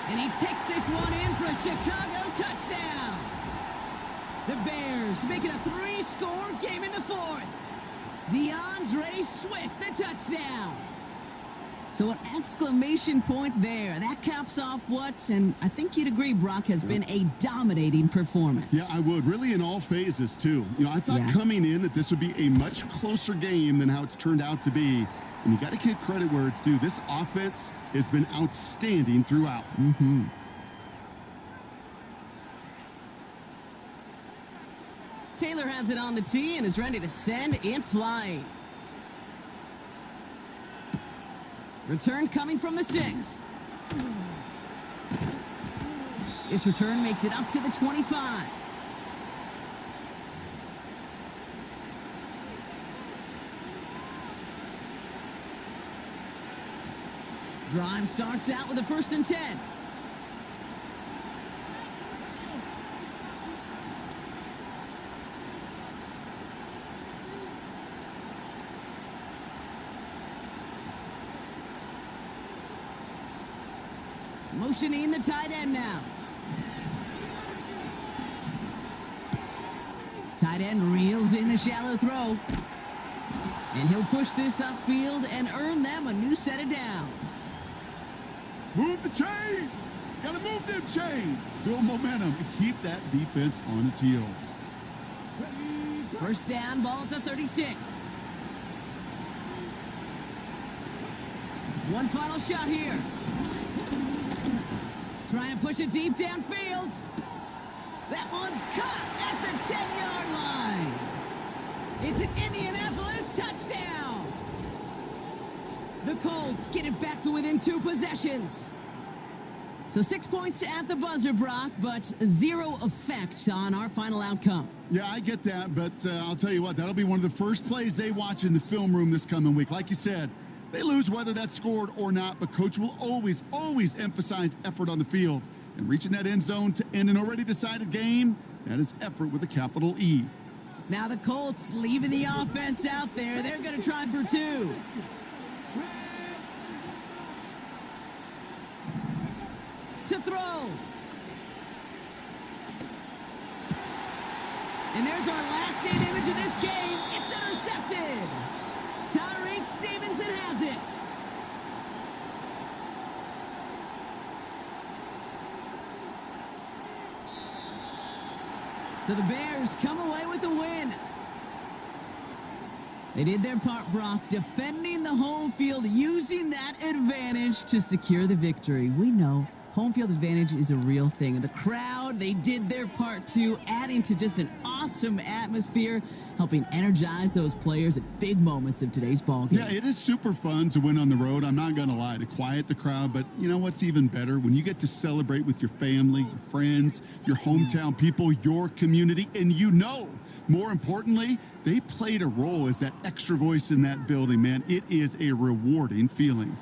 And he takes this one in for a Chicago touchdown. The Bears make it a 3-score game in the 4th. DeAndre Swift, the touchdown. So an exclamation point there. That caps off what, and I think you'd agree, Brock, has been a dominating performance. Yeah, I would. Really in all phases, too. You know, I thought coming in that this would be a much closer game than how it's turned out to be. And you got to give credit where it's due. This offense has been outstanding throughout. Taylor has it on the tee and is ready to send it flying. Return coming from the 6. This return makes it up to the 25. Drive starts out with a 1st and 10. Motioning the tight end now. Tight end reels in the shallow throw. And he'll push this upfield and earn them a new set of downs. Move the chains! Gotta move them chains! Build momentum and keep that defense on its heels. 1st down, ball at the 36. One final shot here. Trying to push it deep downfield. That one's caught at the 10-yard line. It's an Indianapolis touchdown. The Colts get it back to within 2 possessions. So 6 points at the buzzer, Brock, but 0 effect on our final outcome. Yeah, I get that, but I'll tell you what, that'll be one of the first plays they watch in the film room this coming week. Like you said, they lose whether that's scored or not, but Coach will always emphasize effort on the field. And reaching that end zone to end an already decided game, that is effort with a capital E. Now the Colts leaving the offense out there. They're going to try for 2. To throw. And there's our last in image of this game. It's intercepted. Tyreek Stevenson has it. So the Bears come away with a win. They did their part, Brock, defending the home field, using that advantage to secure the victory. We know home field advantage is a real thing. And the crowd, they did their part too, adding to just an awesome atmosphere, helping energize those players at big moments of today's ball game. Yeah, it is super fun to win on the road. I'm not going to lie, to quiet the crowd. But you know what's even better? When you get to celebrate with your family, your friends, your hometown people, your community, and more importantly, they played a role as that extra voice in that building, man. It is a rewarding feeling.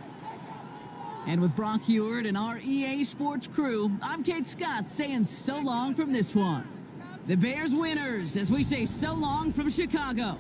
And with Brock Heward and our EA Sports crew, I'm Kate Scott saying so long from this one. The Bears winners as we say so long from Chicago.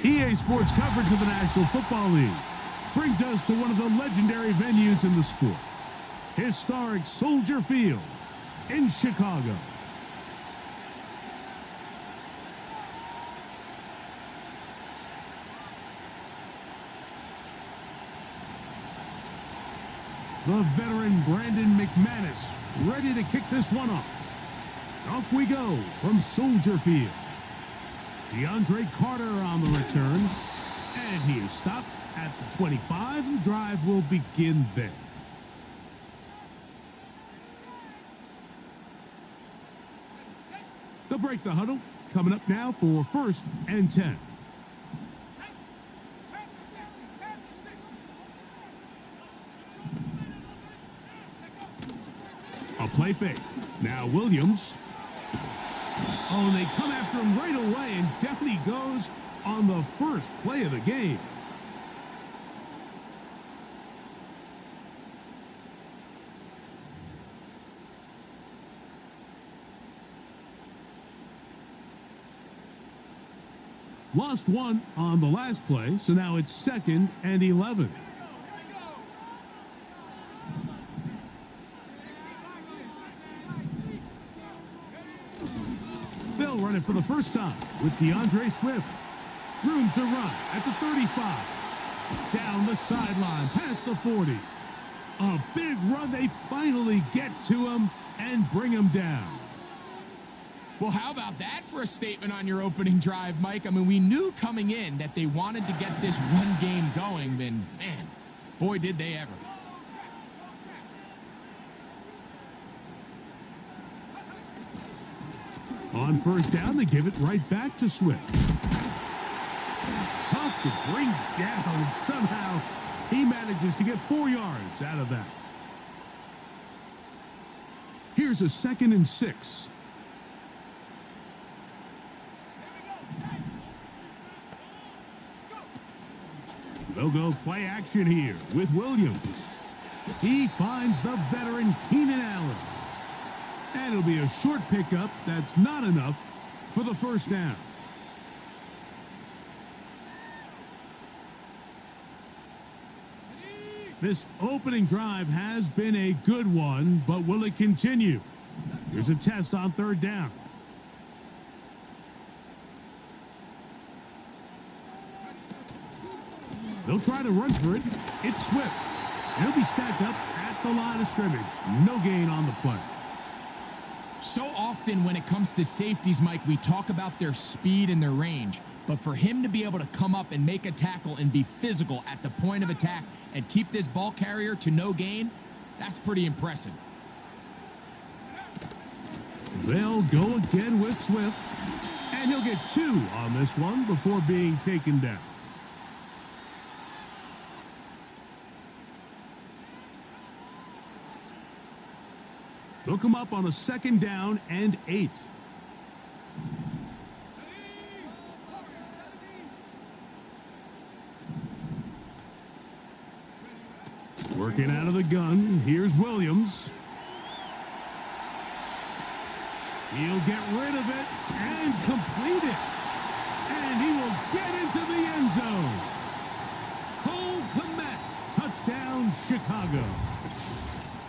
EA Sports coverage of the National Football League brings us to one of the legendary venues in the sport, historic Soldier Field in Chicago. The veteran Brandon McManus ready to kick this one off. Off we go from Soldier Field. DeAndre Carter on the return, and he is stopped at the 25. The drive will begin there. They'll break the huddle. Coming up now for 1st and 10. A play fake. Now Williams. Oh, and they come after him right away, and down he goes on the first play of the game. Lost one on the last play, so now it's 2nd and 11. They'll run it for the first time with DeAndre Swift. Room to run at the 35. Down the sideline, past the 40. A big run. They finally get to him and bring him down. Well, how about that for a statement on your opening drive, Mike? I mean, we knew coming in that they wanted to get this run game going, and man, boy, did they ever. On 1st down, they give it right back to Swift. Tough to bring down, and somehow he manages to get 4 yards out of that. Here's a 2nd and 6. They'll go play action here with Williams. He finds the veteran Keenan Allen. And it'll be a short pickup that's not enough for the 1st down. This opening drive has been a good one, but will it continue? Here's a test on 3rd down. They'll try to run for it. It's Swift. He'll be stacked up at the line of scrimmage. No gain on the play. So often when it comes to safeties, Mike, we talk about their speed and their range. But for him to be able to come up and make a tackle and be physical at the point of attack and keep this ball carrier to no gain, that's pretty impressive. They'll go again with Swift. And he'll get 2 on this one before being taken down. They'll come up on a 2nd down and 8. Working out of the gun, here's Williams. He'll get rid of it and complete it. And he will get into the end zone. Cole Kmet, touchdown Chicago.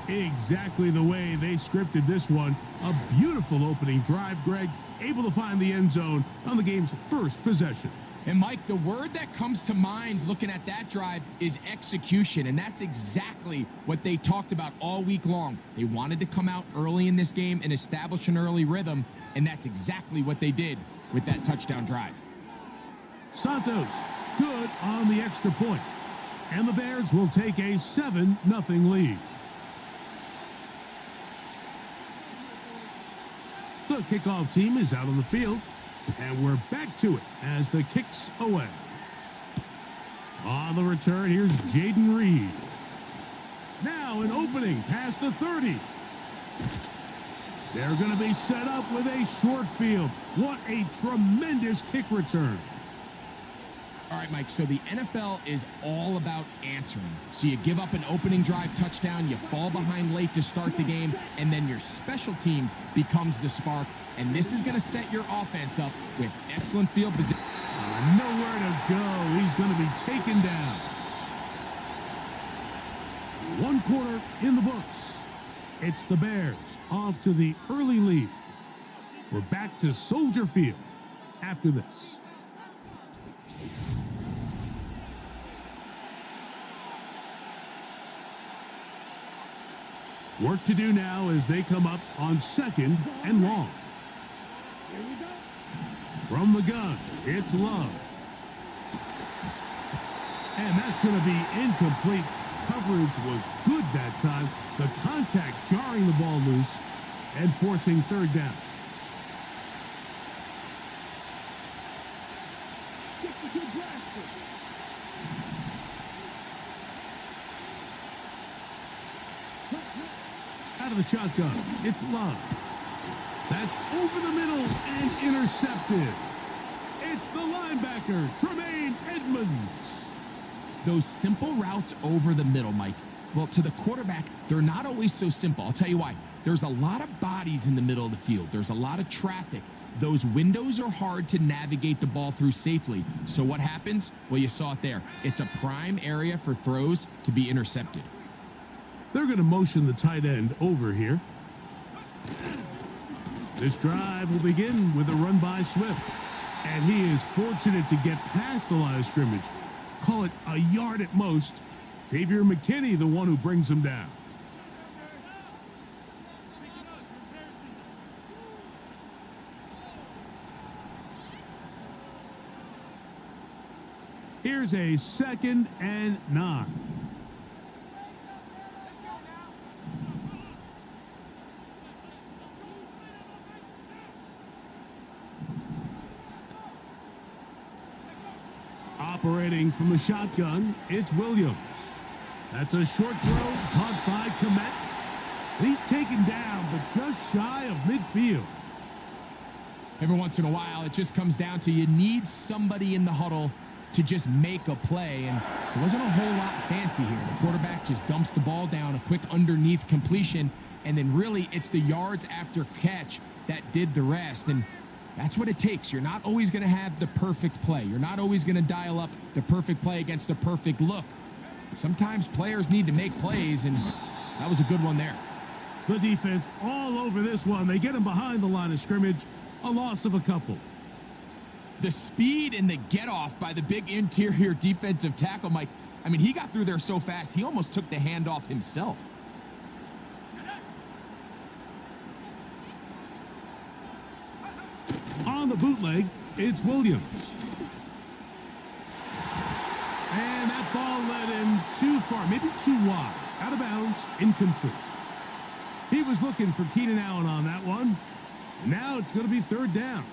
Exactly the way they scripted this one. A beautiful opening drive, Greg. Able to find the end zone on the game's first possession. And Mike, the word that comes to mind looking at that drive is execution, and that's exactly what they talked about all week long. They wanted to come out early in this game and establish an early rhythm, and that's exactly what they did with that touchdown drive. Santos, good on the extra point. And the Bears will take a 7-0 lead. The kickoff team is out on the field, and we're back to it as the kick's away. On the return, here's Jaden Reed. Now an opening past the 30. They're going to be set up with a short field. What a tremendous kick return. All right, Mike, so the NFL is all about answering. So you give up an opening drive touchdown, you fall behind late to start the game, and then your special teams becomes the spark. And this is going to set your offense up with excellent field position. Nowhere to go. He's going to be taken down. 1 quarter in the books. It's the Bears off to the early lead. We're back to Soldier Field after this. Work to do now as they come up on 2nd and long. From the gun, it's Love. And that's going to be incomplete. Coverage was good that time. The contact jarring the ball loose and forcing 3rd down. Out of the shotgun, it's Love. That's over the middle and intercepted. It's the linebacker, Tremaine Edmonds. Those simple routes over the middle, Mike, well, to the quarterback, they're not always so simple. I'll tell you why. There's a lot of bodies in the middle of the field. There's a lot of traffic. Those windows are hard to navigate the ball through safely. So what happens? Well, you saw it there. It's a prime area for throws to be intercepted. They're going to motion the tight end over here. This drive will begin with a run by Swift. And he is fortunate to get past the line of scrimmage. Call it a yard at most. Xavier McKinney, the one who brings him down. Here's a 2nd and 9. Operating from the shotgun, it's Williams. That's a short throw caught by Kmet. He's taken down, but just shy of midfield. Every once in a while, it just comes down to you need somebody in the huddle to just make a play, and it wasn't a whole lot fancy here. The quarterback just dumps the ball down, a quick underneath completion, and then really it's the yards after catch that did the rest. And that's what it takes. You're not always going to have the perfect play. You're not always going to dial up the perfect play against the perfect look. Sometimes players need to make plays, and that was a good one there. The defense all over this one. They get him behind the line of scrimmage. A loss of a couple. The speed and the get-off by the big interior defensive tackle, Mike. I mean, he got through there so fast, he almost took the handoff himself. On the bootleg, it's Williams. And that ball led him too far, maybe too wide. Out of bounds, incomplete. He was looking for Keenan Allen on that one. And now it's going to be 3rd down.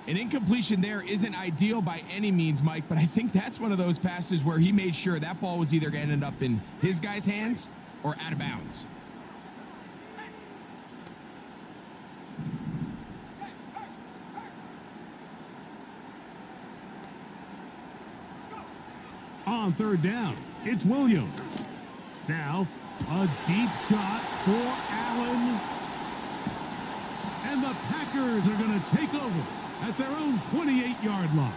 An incompletion there isn't ideal by any means, Mike, but I think that's one of those passes where he made sure that ball was either going to end up in his guy's hands or out of bounds. On 3rd down, it's Williams. Now, a deep shot for Allen. And the Packers are going to take over. at their own 28-yard line.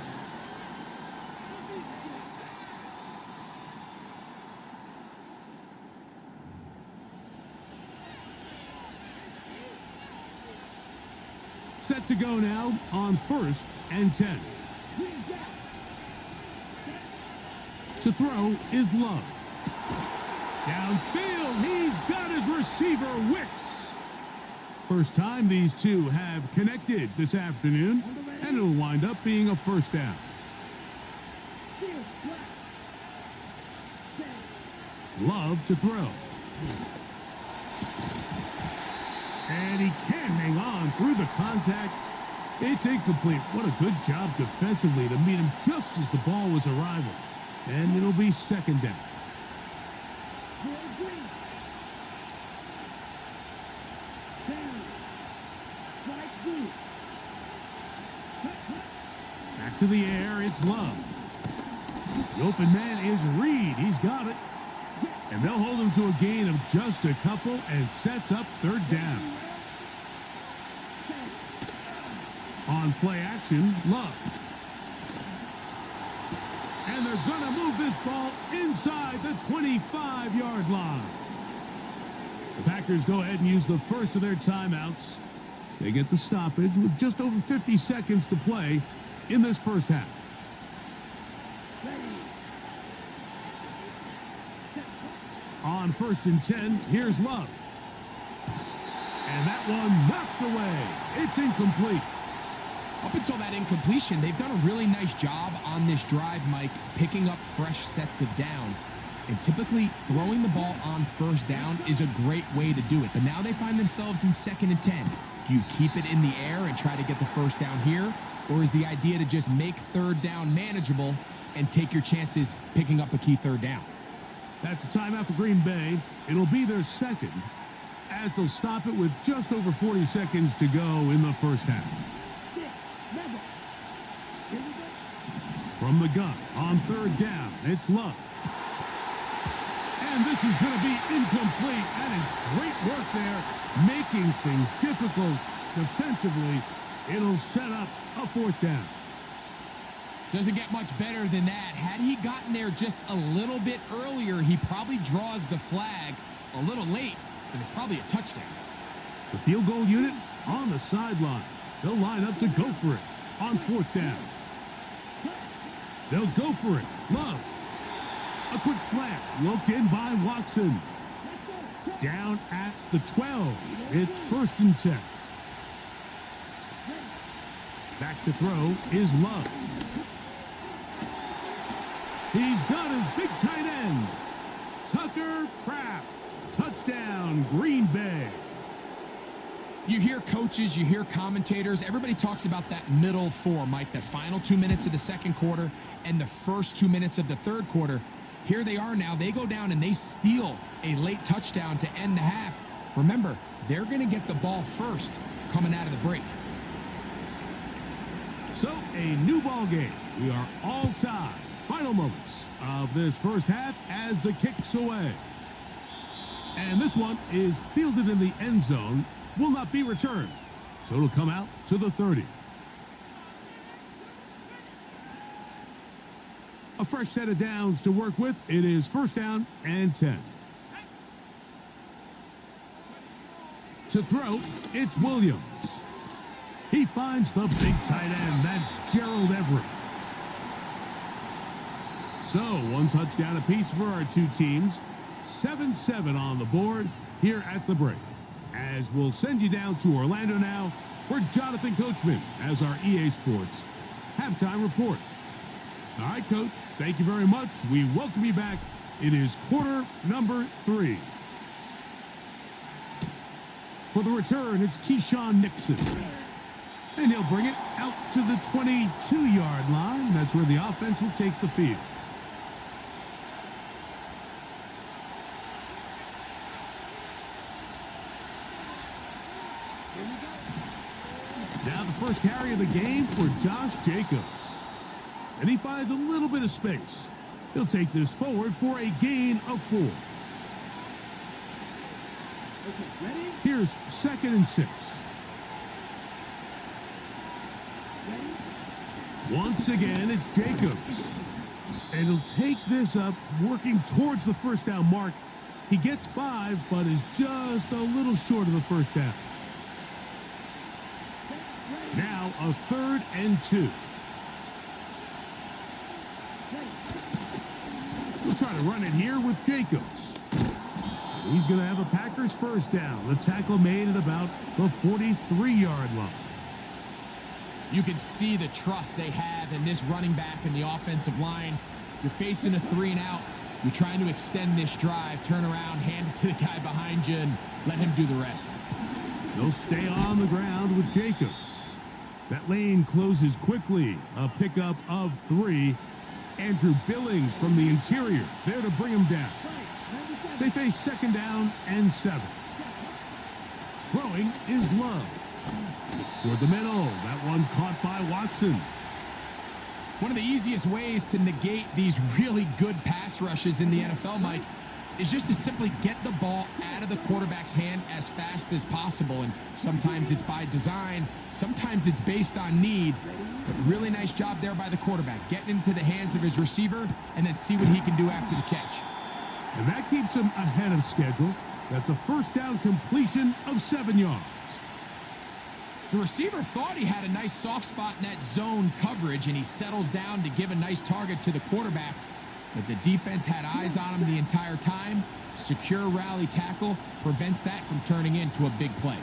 Set to go now on 1st and 10. To throw is Love. Downfield, he's got his receiver, Wicks. First time these two have connected this afternoon, and it'll wind up being a first down. Love to throw. And he can't hang on through the contact. It's incomplete. What a good job defensively to meet him just as the ball was arriving. And it'll be second down. Back to the air, it's Love. The open man is Reed. He's got it. And they'll hold him to a gain of just a couple and sets up third down. On play action, Love. And they're going to move this ball inside the 25-yard line. The Packers go ahead and use the first of their timeouts. They get the stoppage with just over 50 seconds to play in this first half. On 1st and 10, here's Love. And that one knocked away. It's incomplete. Up until that incompletion, they've done a really nice job on this drive, Mike, picking up fresh sets of downs. And typically, throwing the ball on first down is a great way to do it. But now they find themselves in 2nd and 10. Do you keep it in the air and try to get the first down here? Or is the idea to just make third down manageable and take your chances picking up a key third down? That's a timeout for Green Bay. It'll be their second, as they'll stop it with just over 40 seconds to go in the first half. From the gun, on 3rd down, it's Love. And this is going to be incomplete. That is great work there, making things difficult defensively. It'll set up a 4th down. Doesn't get much better than that. Had he gotten there just a little bit earlier, he probably draws the flag a little late, and it's probably a touchdown. The field goal unit on the sideline. They'll line up to go for it on 4th down. They'll go for it. Love. A quick slant. Looked in by Watson. Down at the 12. It's 1st and 10. Back to throw is Love. He's got his big tight end. Tucker Kraft. Touchdown, Green Bay. You hear coaches, you hear commentators, everybody talks about that middle four, Mike, the final 2 minutes of the second quarter and the first 2 minutes of the third quarter. Here they are now. They go down and they steal a late touchdown to end the half. Remember, they're going to get the ball first coming out of the break. So, a new ball game. We are all tied. Final moments of this first half as the kick's away. And this one is fielded in the end zone. Will not be returned. So it'll come out to the 30. A fresh set of downs to work with. It is 1st down and 10. To throw, it's Williams. He finds the big tight end. That's Gerald Everett. So, 1 touchdown apiece for our two teams. 7-7 on the board here at the break. As we'll send you down to Orlando now, where Jonathan Coachman has our EA Sports halftime report. All right, Coach, thank you very much. We welcome you back. It is quarter number 3. For the return, it's Keyshawn Nixon. And he'll bring it out to the 22-yard line. That's where the offense will take the field. Now the first carry of the game for Josh Jacobs. And he finds a little bit of space. He'll take this forward for a gain of 4. Here's 2nd and 6. Once again, it's Jacobs. And he'll take this up, working towards the first down mark. He gets 5, but is just a little short of the first down. Now a 3rd and 2. We'll try to run it here with Jacobs. And he's going to have a Packers first down. The tackle made at about the 43-yard line. You can see the trust they have in this running back and the offensive line. You're facing a 3 and out. You're trying to extend this drive, turn around, hand it to the guy behind you, and let him do the rest. They'll stay on the ground with Jacobs. That lane closes quickly. A pickup of 3. Andrew Billings from the interior there to bring him down. They face 2nd down and 7. Throwing is Love. Toward the middle. That one caught by Watson. One of the easiest ways to negate these really good pass rushes in the NFL, Mike, is just to simply get the ball out of the quarterback's hand as fast as possible. And sometimes it's by design, sometimes it's based on need. But really nice job there by the quarterback, getting into the hands of his receiver and then see what he can do after the catch. And that keeps him ahead of schedule. That's a first down completion of 7 yards. The receiver thought he had a nice soft spot in that zone coverage, and he settles down to give a nice target to the quarterback. But the defense had eyes on him the entire time. Secure rally tackle prevents that from turning into a big play.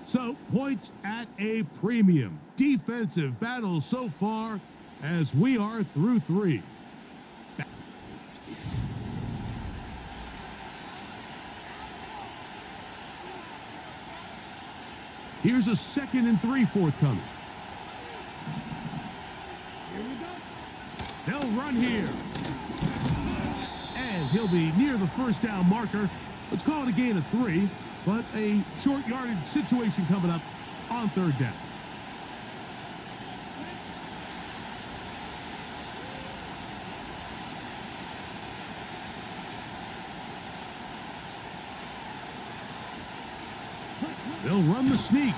So, points at a premium. Defensive battle so far as we are through 3. Here's a 2nd and 3 forthcoming. They'll run here. And he'll be near the first down marker. Let's call it a gain of 3, but a short yardage situation coming up on 3rd down. They'll run the sneak.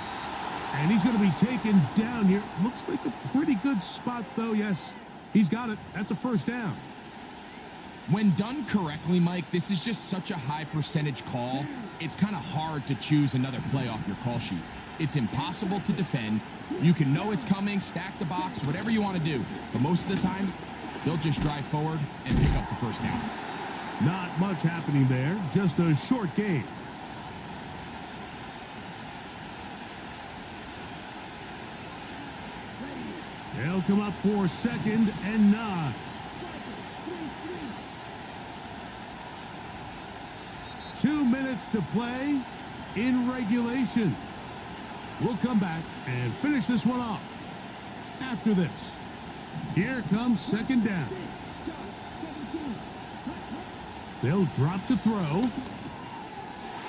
And he's going to be taken down here. Looks like a pretty good spot, though. Yes, he's got it. That's a first down. When done correctly, Mike, this is just such a high percentage call. It's kind of hard to choose another play off your call sheet. It's impossible to defend. You can know it's coming, stack the box, whatever you want to do. But most of the time, they'll just drive forward and pick up the first down. Not much happening there. Just a short gain. They'll come up for 2nd and 9. Two minutes to play in regulation. We'll come back and finish this one off after this. Here comes 2nd down. They'll drop to throw.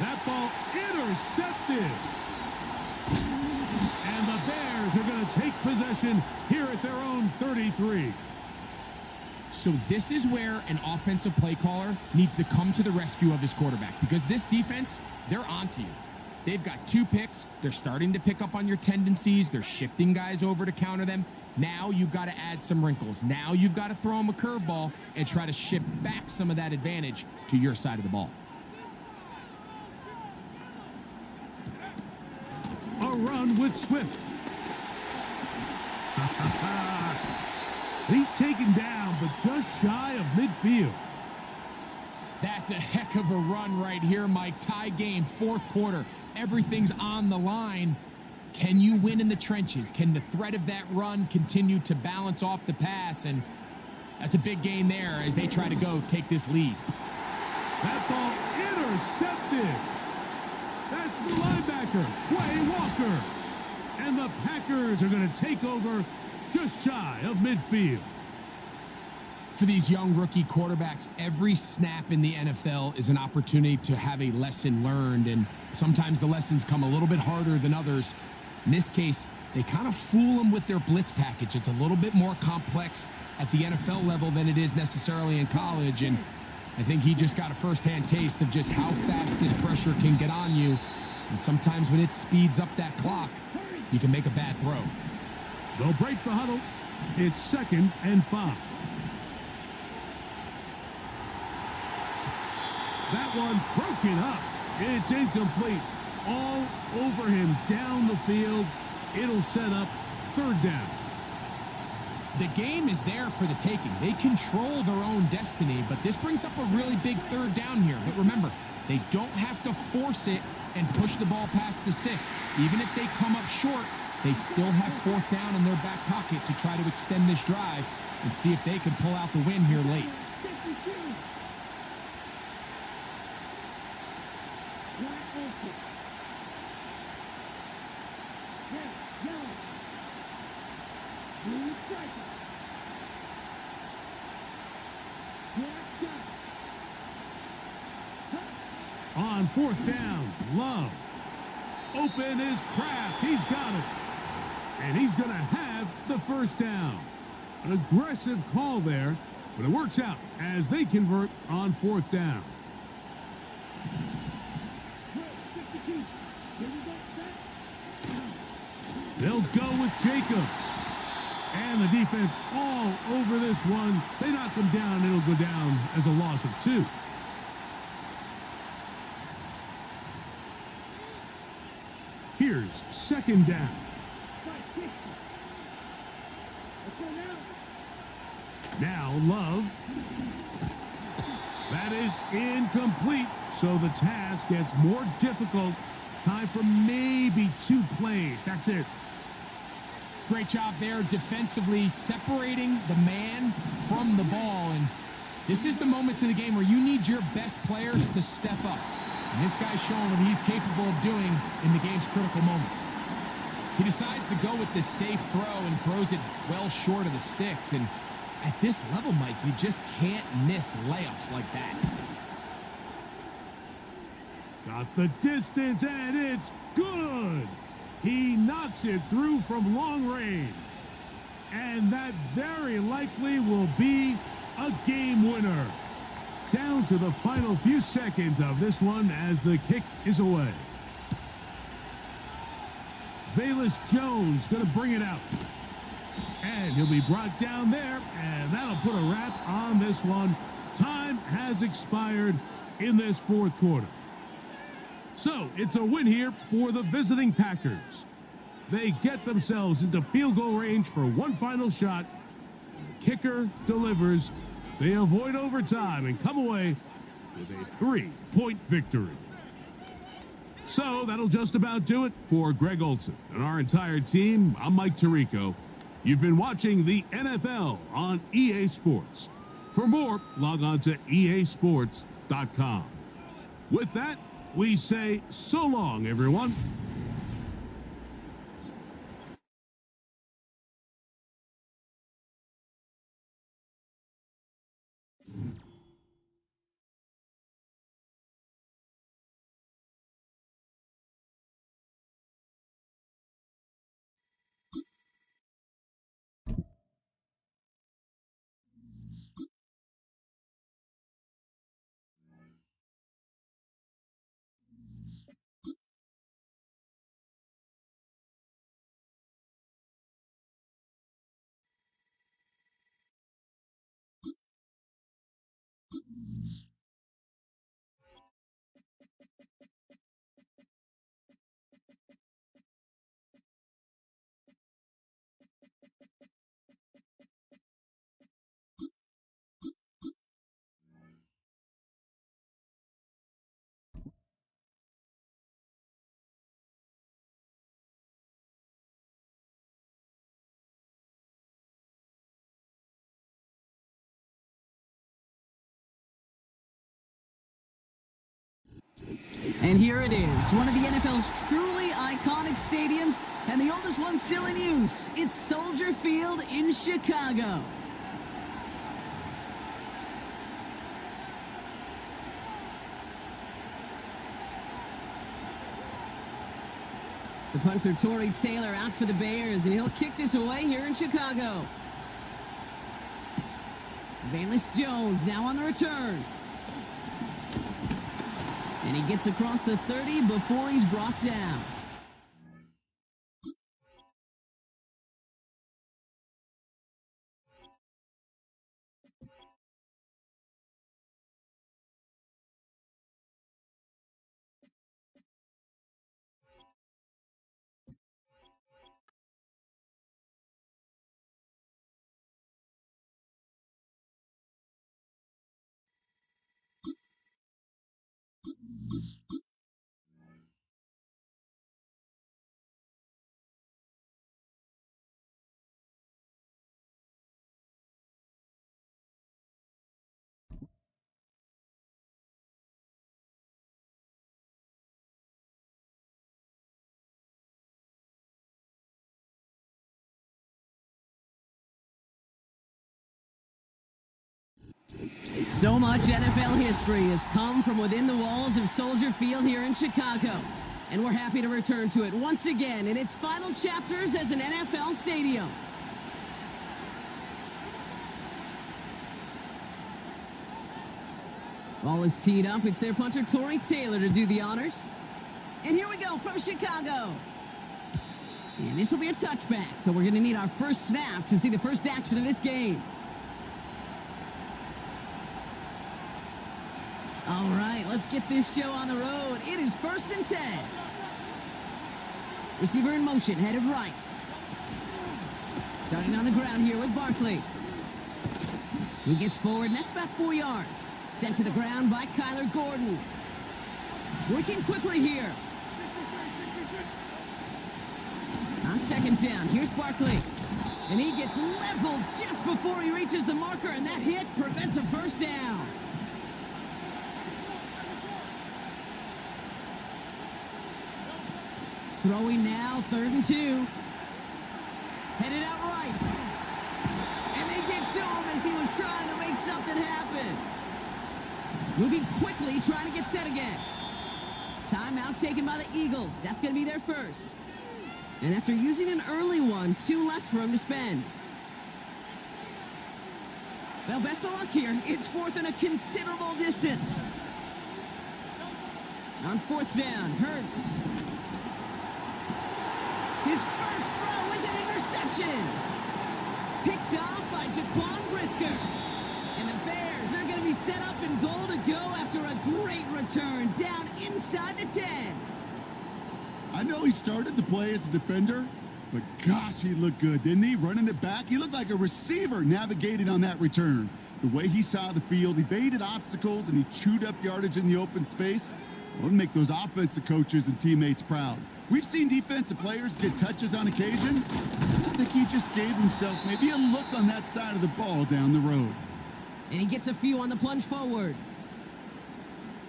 That ball intercepted. And the Bears are going to take possession here at their own 33. So this is where an offensive play caller needs to come to the rescue of his quarterback, because this defense, they're onto you. They've got 2 picks. They're starting to pick up on your tendencies. They're shifting guys over to counter them. Now you've got to add some wrinkles. Now you've got to throw them a curveball and try to shift back some of that advantage to your side of the ball. A run with Swift. He's taken down, but just shy of midfield. That's a heck of a run right here, Mike. Tie game, 4th quarter. Everything's on the line. Can you win in the trenches? Can the threat of that run continue to balance off the pass? And that's a big gain there as they try to go take this lead. That ball intercepted. That's the linebacker, Quay Walker. And the Packers are going to take over just shy of midfield. For these young rookie quarterbacks, every snap in the NFL is an opportunity to have a lesson learned, and sometimes the lessons come a little bit harder than others. In this case, they kind of fool them with their blitz package. It's a little bit more complex at the NFL level than it is necessarily in college, and I think he just got a first-hand taste of just how fast this pressure can get on you. And sometimes when it speeds up that clock, you can make a bad throw. They'll break the huddle. It's 2nd and 5. That one broken up. It's incomplete. All over him down the field. It'll set up 3rd down. The game is there for the taking. They control their own destiny, but this brings up a really big 3rd down here. But remember, they don't have to force it and push the ball past the sticks. Even if they come up short, they still have 4th down in their back pocket to try to extend this drive and see if they can pull out the win here late. On 4th down, Love. Open is Kraft. He's got it. And he's going to have the 1st down. An aggressive call there, but it works out as they convert on 4th down. They'll go with Jacobs. And the defense all over this one. They knock him down. It'll go down as a loss of 2. Here's 2nd down. Now Love. That is incomplete. So the task gets more difficult. Time for maybe 2 plays. That's it. Great job there defensively, separating the man from the ball. And this is the moments in the game where you need your best players to step up. And this guy's showing what he's capable of doing in the game's critical moment. He decides to go with the safe throw and throws it well short of the sticks. And at this level, Mike, you just can't miss layups like that. Got the distance, and it's good. He knocks it through from long range. And that very likely will be a game winner. Down to the final few seconds of this one as the kick is away. Velus Jones going to bring it out. And he'll be brought down there, and that'll put a wrap on this one. Time has expired in this 4th quarter. So it's a win here for the visiting Packers. They get themselves into field goal range for one final shot. And the kicker delivers. They avoid overtime and come away with a 3-point victory. So that'll just about do it for Greg Olson and our entire team. I'm Mike Tirico. You've been watching the NFL on EA Sports. For more, log on to easports.com. With that, we say so long, everyone. And here it is, one of the NFL's truly iconic stadiums, and the oldest one still in use. It's Soldier Field in Chicago. The punter, Torrey Taylor, out for the Bears, and he'll kick this away here in Chicago. Velus Jones now on the return. And he gets across the 30 before he's brought down. So much NFL history has come from within the walls of Soldier Field here in Chicago. And we're happy to return to it once again in its final chapters as an NFL stadium. Ball is teed up. It's their punter, Tory Taylor, to do the honors. And here we go from Chicago. And this will be a touchback, so we're going to need our first snap to see the first action of this game. All right, let's get this show on the road. It is 1st and 10. Receiver in motion, headed right. Starting on the ground here with Barkley. He gets forward, and that's about 4 yards. Sent to the ground by Kyler Gordon. Working quickly here. On 2nd down, here's Barkley. And he gets leveled just before he reaches the marker, and that hit prevents a first down. Throwing now, 3rd and 2. Headed out right. And they get to him as he was trying to make something happen. Moving quickly, trying to get set again. Timeout taken by the Eagles. That's going to be their first. And after using an early one, 2 left for him to spend. Well, best of luck here. It's 4th and a considerable distance. On 4th down, Hurts. His first throw is an interception. Picked off by Jaquan Brisker. And the Bears are going to be set up in goal to go after a great return down inside the 10. I know he started the play as a defender, but gosh, he looked good, didn't he? Running it back, he looked like a receiver navigating on that return. The way he saw the field, evaded obstacles, and he chewed up yardage in the open space. It'll make those offensive coaches and teammates proud. We've seen defensive players get touches on occasion. I think he just gave himself maybe a look on that side of the ball down the road. And he gets a few on the plunge forward.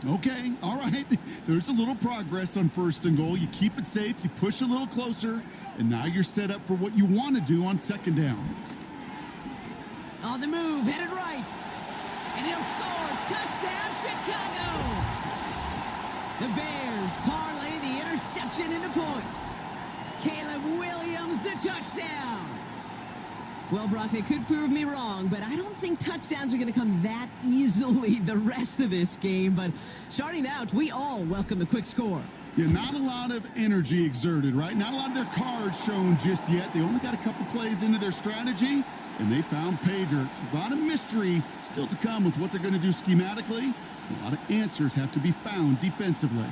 Okay, all right. There's a little progress on 1st and goal. You keep it safe, you push a little closer, and now you're set up for what you want to do on 2nd down. On the move, headed right. And he'll score. Touchdown, Chicago! The Bears parlay the interception into points. Caleb Williams, the touchdown. Well, Brock, they could prove me wrong, but I don't think touchdowns are going to come that easily the rest of this game. But starting out, we all welcome the quick score. Yeah, not a lot of energy exerted, right? Not a lot of their cards shown just yet. They only got a couple plays into their strategy, and they found pay dirt. A lot of mystery still to come with what they're going to do schematically. A lot of answers have to be found defensively.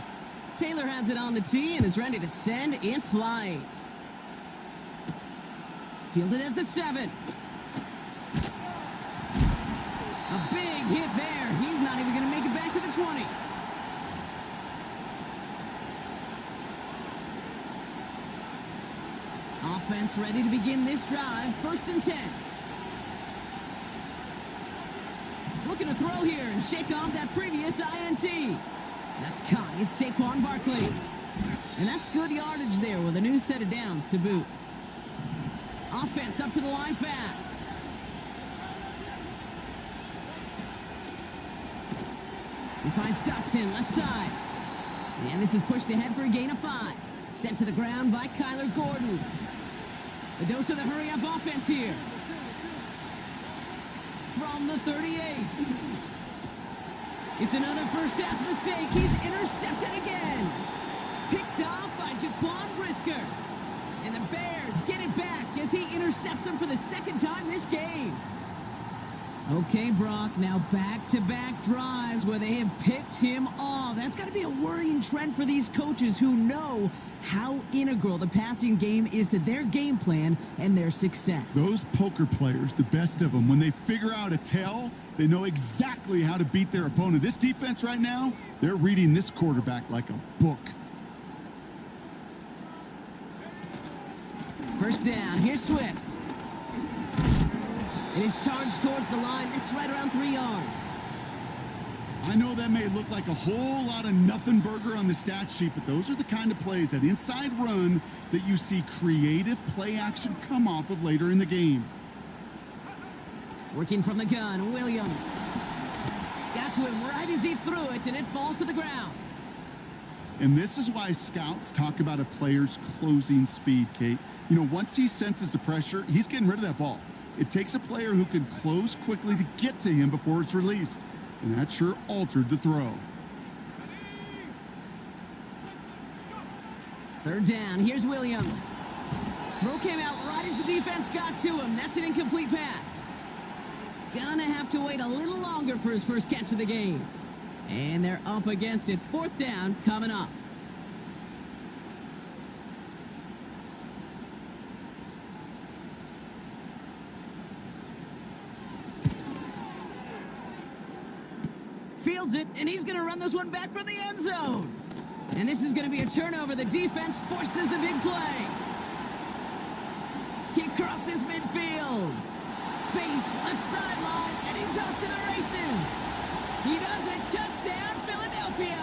Taylor has it on the tee and is ready to send it flying. Fielded at the 7. A big hit there. He's not even going to make it back to the 20. Offense ready to begin this drive. 1st and 10. Looking to throw here and shake off that previous INT. That's caught. It's Saquon Barkley. And that's good yardage there with a new set of downs to boot. Offense up to the line fast. He finds Dotson left side. And this is pushed ahead for a gain of 5. Sent to the ground by Kyler Gordon. A dose of the hurry-up offense here. From the 38. It's another first half mistake. He's intercepted again. Picked off by Jaquan Brisker. And the Bears get it back as he intercepts him for the second time this game. Okay, Brock, now back-to-back drives where they have picked him off. That's got to be a worrying trend for these coaches who know how integral the passing game is to their game plan and their success. Those poker players, the best of them, when they figure out a tell, they know exactly how to beat their opponent. This defense right now, they're reading this quarterback like a book. First down, here's Swift. It is charged towards the line. It's right around 3 yards. I know that may look like a whole lot of nothing burger on the stat sheet, but those are the kind of plays, that inside run, that you see creative play action come off of later in the game. Working from the gun, Williams. Got to him right as he threw it, and it falls to the ground. And this is why scouts talk about a player's closing speed, Kate. You know, once he senses the pressure, he's getting rid of that ball. It takes a player who can close quickly to get to him before it's released. And that sure altered the throw. Third down, here's Williams. Throw came out right as the defense got to him. That's an incomplete pass. Gonna have to wait a little longer for his first catch of the game. And they're up against it. Fourth down coming up. Fields it, and he's going to run this one back from the end zone. And this is going to be a turnover. The defense forces the big play. He crosses midfield. Space, left sideline, and he's off to the races. He does it. Touchdown, Philadelphia.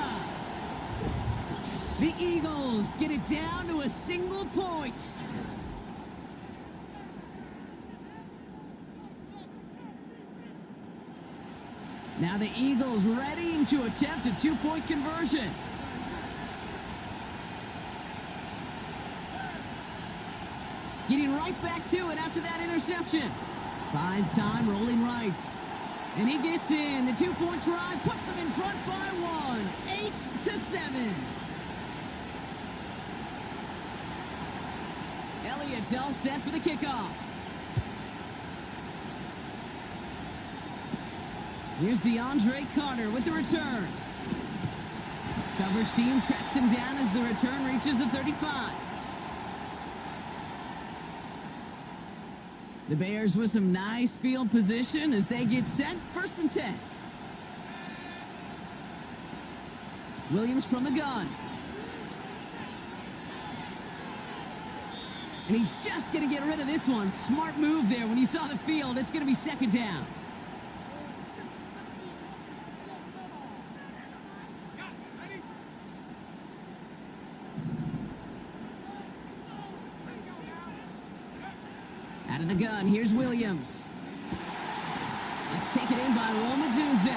The Eagles get it down to a single point. Now the Eagles ready to attempt a 2-point conversion. Getting right back to it after that interception. Buys time, rolling right. And he gets in. The 2-point try puts him in front by 1. 8-7. Elliott's all set for the kickoff. Here's DeAndre Carter with the return. Coverage team tracks him down as the return reaches the 35. The Bears with some nice field position as they get set. 1st and 10. Williams from the gun. And he's just going to get rid of this one. Smart move there. When you saw the field, it's going to be 2nd down. Out of the gun, here's Williams. It's taken in by Roma Dunze.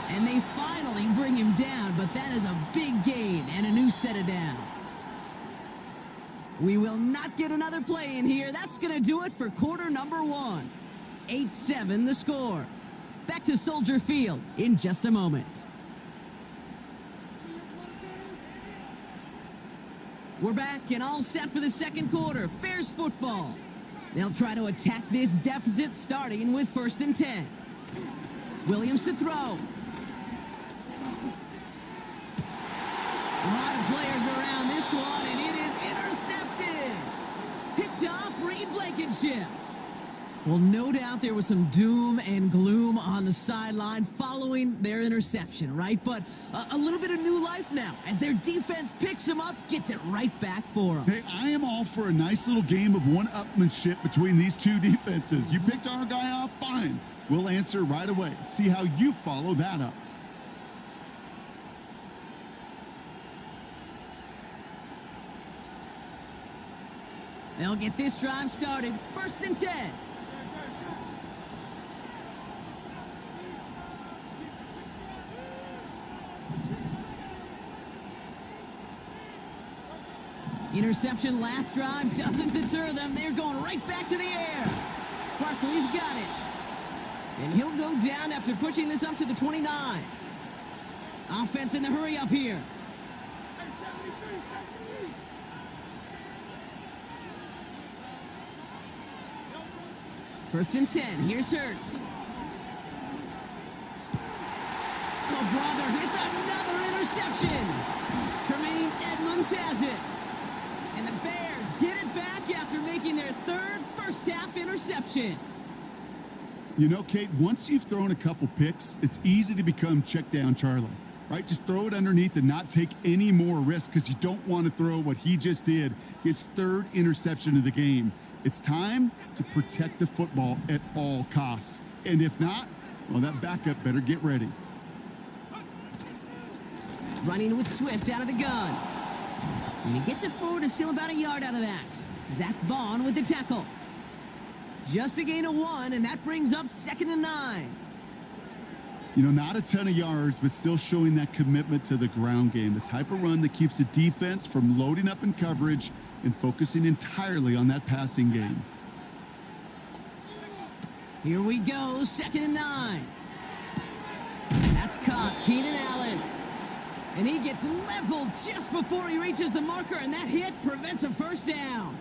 And they finally bring him down, but that is a big gain and a new set of downs. We will not get another play in here. That's going to do it for quarter number 1. 8-7 the score. Back to Soldier Field in just a moment. We're back and all set for the 2nd quarter. Bears football. They'll try to attack this deficit starting with 1st and 10. Williams to throw. A lot of players around this one, and it is intercepted. Picked off Reed Blankenship. Well, no doubt there was some doom and gloom on the sideline following their interception, right? But a little bit of new life now as their defense picks them up, gets it right back for them. Hey, I am all for a nice little game of one-upmanship between these two defenses. You picked our guy off, fine. We'll answer right away. See how you follow that up. They'll get this drive started. 1st and 10. Interception last drive doesn't deter them. They're going right back to the air. Barkley's got it. And he'll go down after pushing this up to the 29. Offense in the hurry up here. First and 10. Here's Hurts. Oh, brother, it's another interception. Tremaine Edmonds has it. And the Bears get it back after making their third first-half interception. You know, Kate, once you've thrown a couple picks, it's easy to become check down Charlie, right? Just throw it underneath and not take any more risk because you don't want to throw what he just did, his third interception of the game. It's time to protect the football at all costs. And if not, well, that backup better get ready. Running with Swift out of the gun. And he gets it forward to steal about a yard out of that. Zach Bond with the tackle. Just a gain of 1, and that brings up 2nd and 9. You know, not a ton of yards, but still showing that commitment to the ground game. The type of run that keeps the defense from loading up in coverage and focusing entirely on that passing game. Here we go, 2nd and 9. That's caught, Keenan Allen. And he gets leveled just before he reaches the marker, and that hit prevents a first down.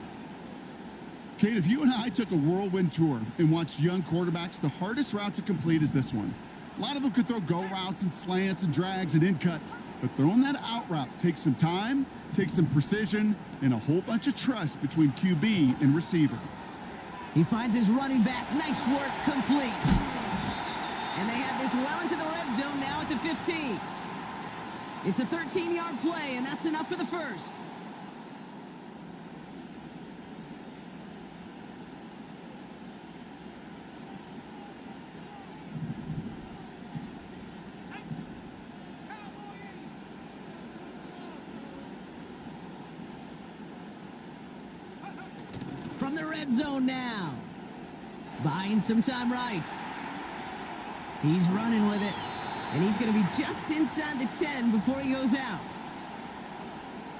Kate, if you and I took a whirlwind tour and watched young quarterbacks, the hardest route to complete is this one. A lot of them could throw go routes and slants and drags and in cuts, but throwing that out route takes some time, takes some precision, and a whole bunch of trust between QB and receiver. He finds his running back. Nice work, complete. And they have this well into the red zone now at the 15. It's a 13-yard play, and that's enough for the first. From the red zone now. Buying some time right. He's running with it. And he's going to be just inside the 10 before he goes out.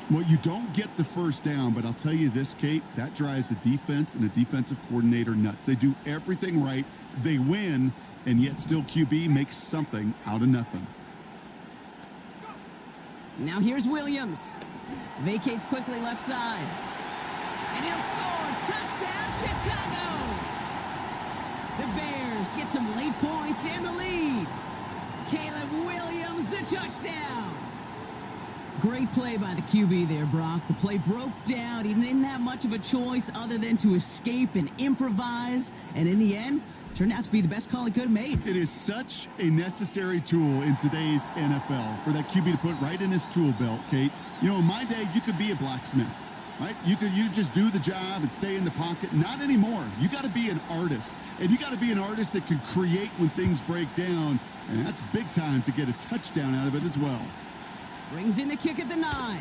Well, you don't get the first down, but I'll tell you this, Kate, that drives the defense and the defensive coordinator nuts. They do everything right. They win, and yet still QB makes something out of nothing. Now here's Williams. Vacates quickly left side. And he'll score. Touchdown, Chicago! The Bears get some late points and the lead. Caleb Williams, the touchdown. Great play by the QB there, Brock. The play broke down. He didn't have much of a choice other than to escape and improvise. And in the end, turned out to be the best call he could have made. It is such a necessary tool in today's NFL for that QB to put right in his tool belt, Kate. You know, in my day, you could be a blacksmith, right? You just do the job and stay in the pocket. Not anymore. You got to be an artist. And you got to be an artist that can create when things break down. And that's big time to get a touchdown out of it as well. Brings in the kick at the 9.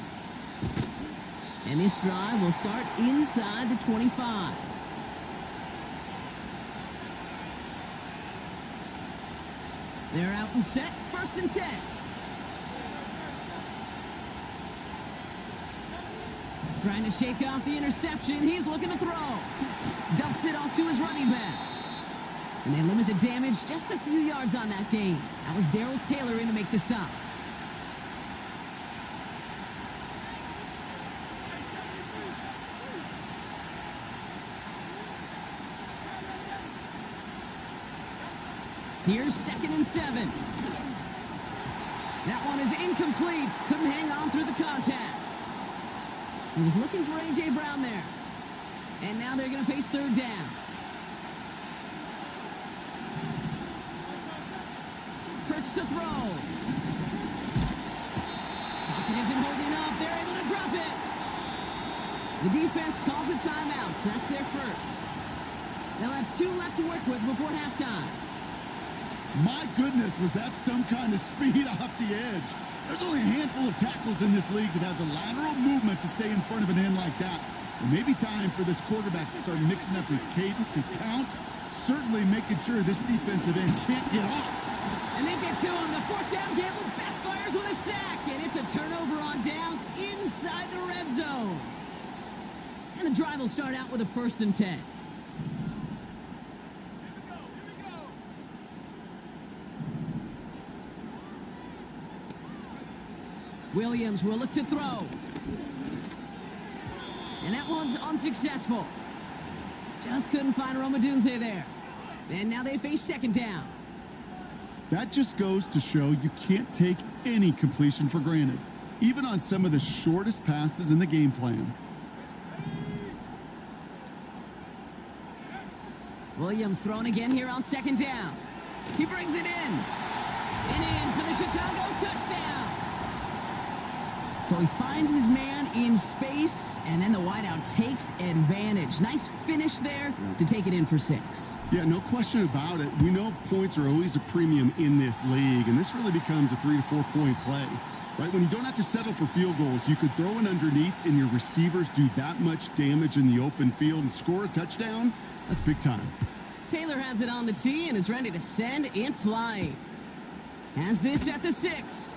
And this drive will start inside the 25. They're out and set. 1st and 10. Trying to shake off the interception. He's looking to throw. Dumps it off to his running back. And they limit the damage just a few yards on that gain. That was Darrell Taylor in to make the stop. Here's 2nd and 7. That one is incomplete. Couldn't hang on through the contact. He was looking for A.J. Brown there. And now they're going to face 3rd down. Hurts to throw. Pocket isn't holding up. They're able to drop it. The defense calls a timeout, so that's their first. They'll have 2 left to work with before halftime. My goodness, was that some kind of speed off the edge. There's only a handful of tackles in this league that have the lateral movement to stay in front of an end like that. It may be time for this quarterback to start mixing up his cadence, his count, certainly making sure this defensive end can't get off. And they get to him. The 4th down gamble backfires with a sack. And it's a turnover on downs inside the red zone. And the drive will start out with a 1st and 10. Williams will look to throw. And that one's unsuccessful. Just couldn't find Romadunze there. And now they face second down. That just goes to show you can't take any completion for granted, even on some of the shortest passes in the game plan. Williams throwing again here on second down. He brings it in. And in for the Chicago touchdown. So he finds his man in space, and then the wideout takes advantage. Nice finish there to take it in for 6. Yeah, no question about it. We know points are always a premium in this league, and this really becomes a 3 to 4 point play. Right? When you don't have to settle for field goals, you could throw it underneath, and your receivers do that much damage in the open field and score a touchdown. That's big time. Taylor has it on the tee and is ready to send it flying. Has this at the 6.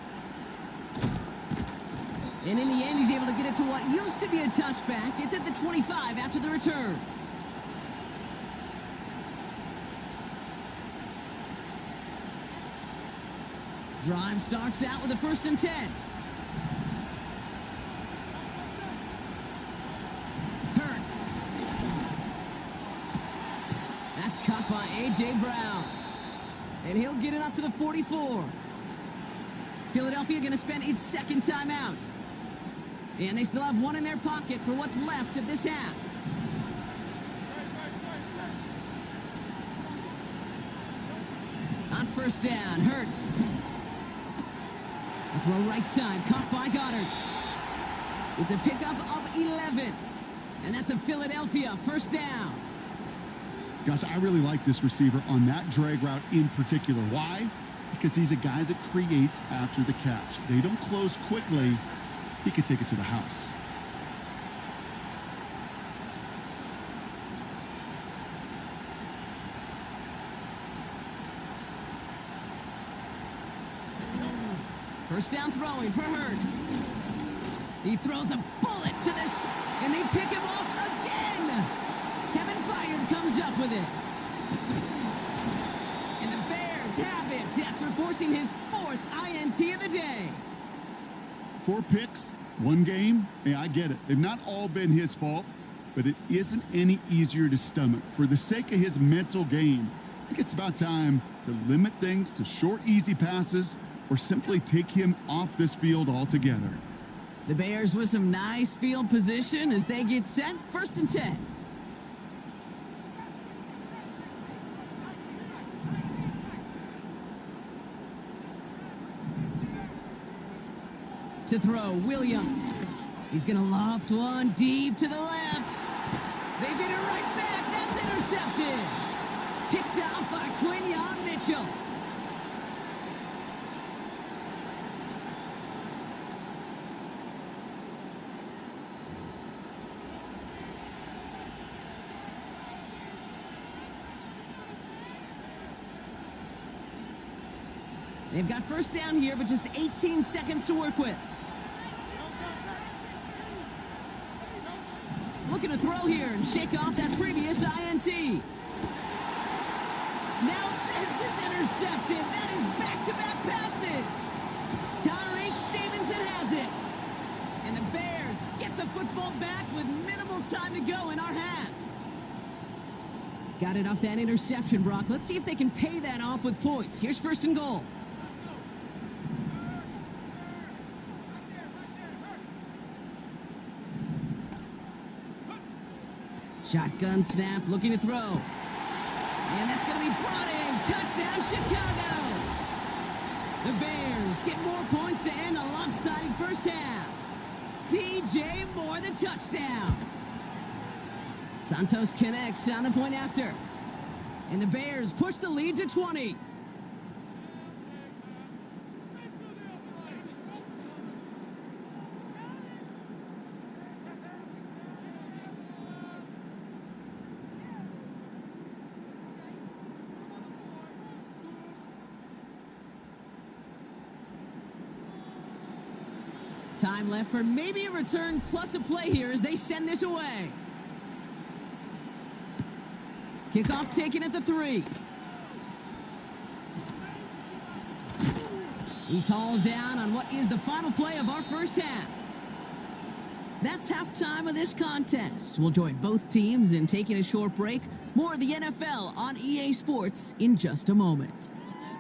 And in the end, he's able to get it to what used to be a touchback. It's at the 25 after the return. Drive starts out with a 1st and 10. Hurts. That's caught by A.J. Brown. And he'll get it up to the 44. Philadelphia going to spend its second timeout. And they still have one in their pocket for what's left of this half. On 1st down, Hurts. Throw right side, caught by Goddard. It's a pickup of 11. And that's a Philadelphia 1st down. Gosh, I really like this receiver on that drag route in particular. Why? Because he's a guy that creates after the catch. They don't close quickly. He could take it to the house. First down throwing for Hurts. He throws a bullet to this, and they pick him off again. Kevin Byard comes up with it. And the Bears have it after forcing his 4th INT of the day. 4 picks, 1 game. Yeah, I get it. They've not all been his fault, but it isn't any easier to stomach. For the sake of his mental game, I think it's about time to limit things to short, easy passes or simply take him off this field altogether. The Bears with some nice field position as they get set. 1st and 10. To throw, Williams. He's going to loft one deep to the left. They get it right back. That's intercepted. Picked off by Quinyon Mitchell. They've got 1st down here, but just 18 seconds to work with. Looking to throw here and shake off that previous INT. Now this is intercepted. That is back-to-back passes. Tyreek Stevenson has it. And the Bears get the football back with minimal time to go in our half. Got it off that interception, Brock. Let's see if they can pay that off with points. Here's 1st and goal. Shotgun snap, looking to throw. And that's going to be brought in. Touchdown, Chicago. The Bears get more points to end a lopsided 1st half. DJ Moore, the touchdown. Santos connects on the point after. And the Bears push the lead to 20. Time left for maybe a return plus a play here as they send this away. Kickoff taken at the 3. He's hauled down on what is the final play of our first half. That's halftime of this contest. We'll join both teams in taking a short break. More of the NFL on EA Sports in just a moment.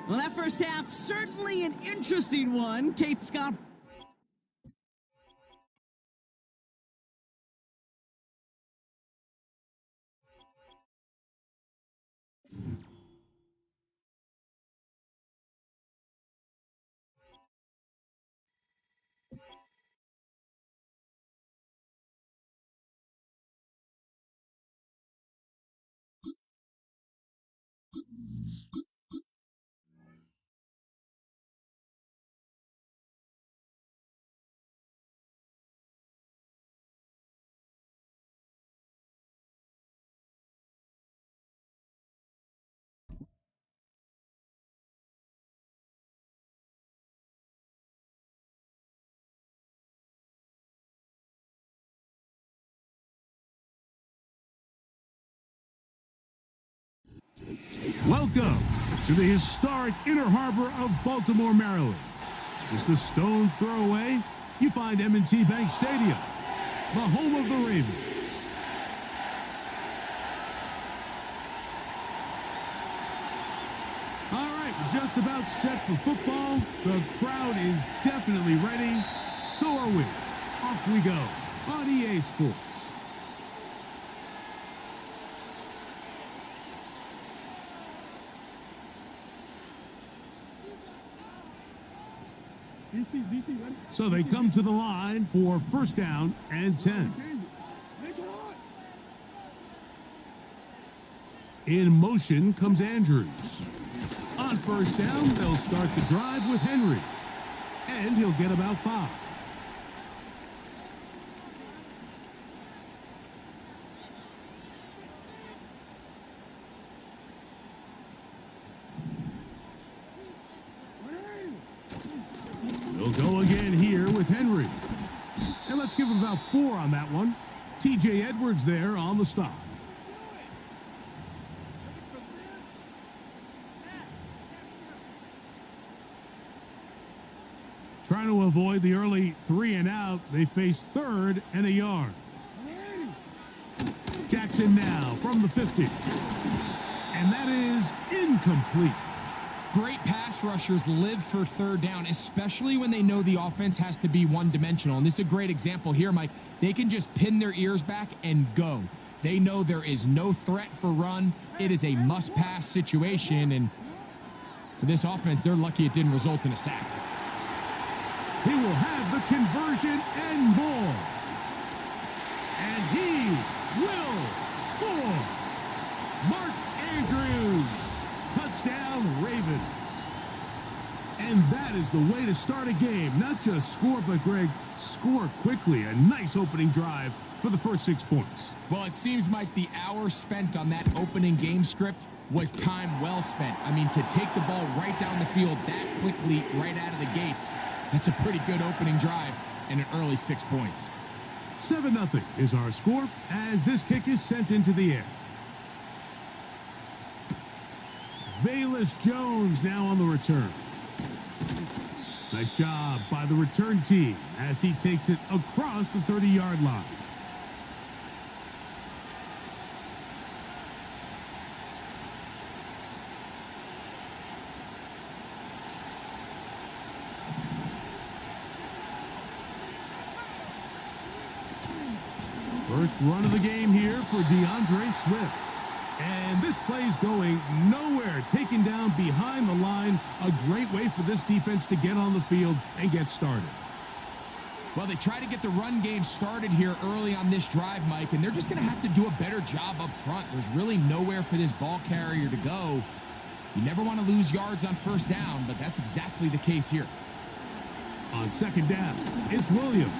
Well, that first half, certainly an interesting one. Kate Scott. Welcome to the historic Inner Harbor of Baltimore, Maryland. Just a stone's throw away, you find M&T Bank Stadium, the home of the Ravens. All right, we're just about set for football. The crowd is definitely ready. So are we. Off we go on EA Sports. So they come to the line for first down and 10. In motion comes Andrews. On first down, they'll start the drive with Henry. And he'll get about 5. They'll go again here with Henry. And let's give him about 4 on that one. TJ Edwards there on the stop. Trying to avoid the early 3 and out, they face 3rd and a yard. Jackson now from the 50. And that is incomplete. Great pass rushers live for third down, especially when they know the offense has to be one-dimensional. And this is a great example here, Mike. They can just pin their ears back and go. They know there is no threat for run. It is a must-pass situation. And for this offense, they're lucky it didn't result in a sack. He will have the conversion and more. And he will score. Mark Andrews. Touchdown, Ravens. And that is the way to start a game. Not just score, but, Greg, score quickly. A nice opening drive for the first 6 points. Well, it seems like the hour spent on that opening game script was time well spent. I mean, to take the ball right down the field that quickly right out of the gates, that's a pretty good opening drive and an early 6 points. 7-0 is our score as this kick is sent into the air. Velus Jones now on the return. Nice job by the return team as he takes it across the 30-yard line. First run of the game here for DeAndre Swift. And this play's going nowhere. Taken down behind the line. A great way for this defense to get on the field and get started. Well, they try to get the run game started here early on this drive, Mike, and they're just going to have to do a better job up front. There's really nowhere for this ball carrier to go. You never want to lose yards on first down, but that's exactly the case here. On second down, it's Williams.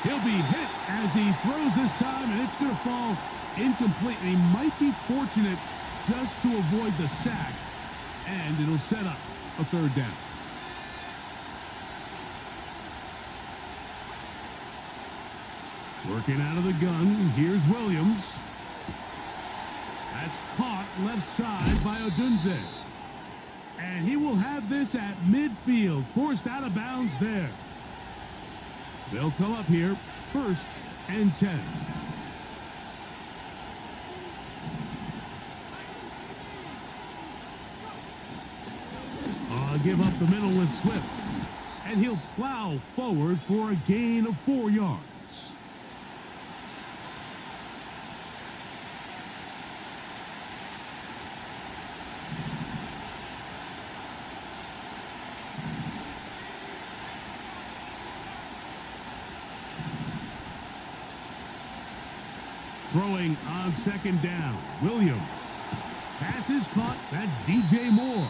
He'll be hit as he throws this time, and it's going to fall incomplete. And he might be fortunate just to avoid the sack, and it'll set up a third down. Working out of the gun, here's Williams. That's caught left side by Odunze. And he will have this at midfield, forced out of bounds there. They'll come up here, 1st and 10. Give up the middle with Swift. And he'll plow forward for a gain of 4 yards. Throwing on 2nd down, Williams. Pass is caught. That's DJ Moore.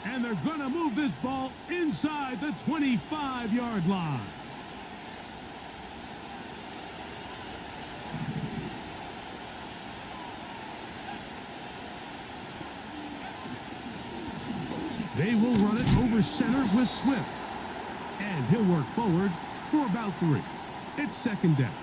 And they're going to move this ball inside the 25-yard line. They will run it over center with Swift. And he'll work forward for about 3. It's 2nd down.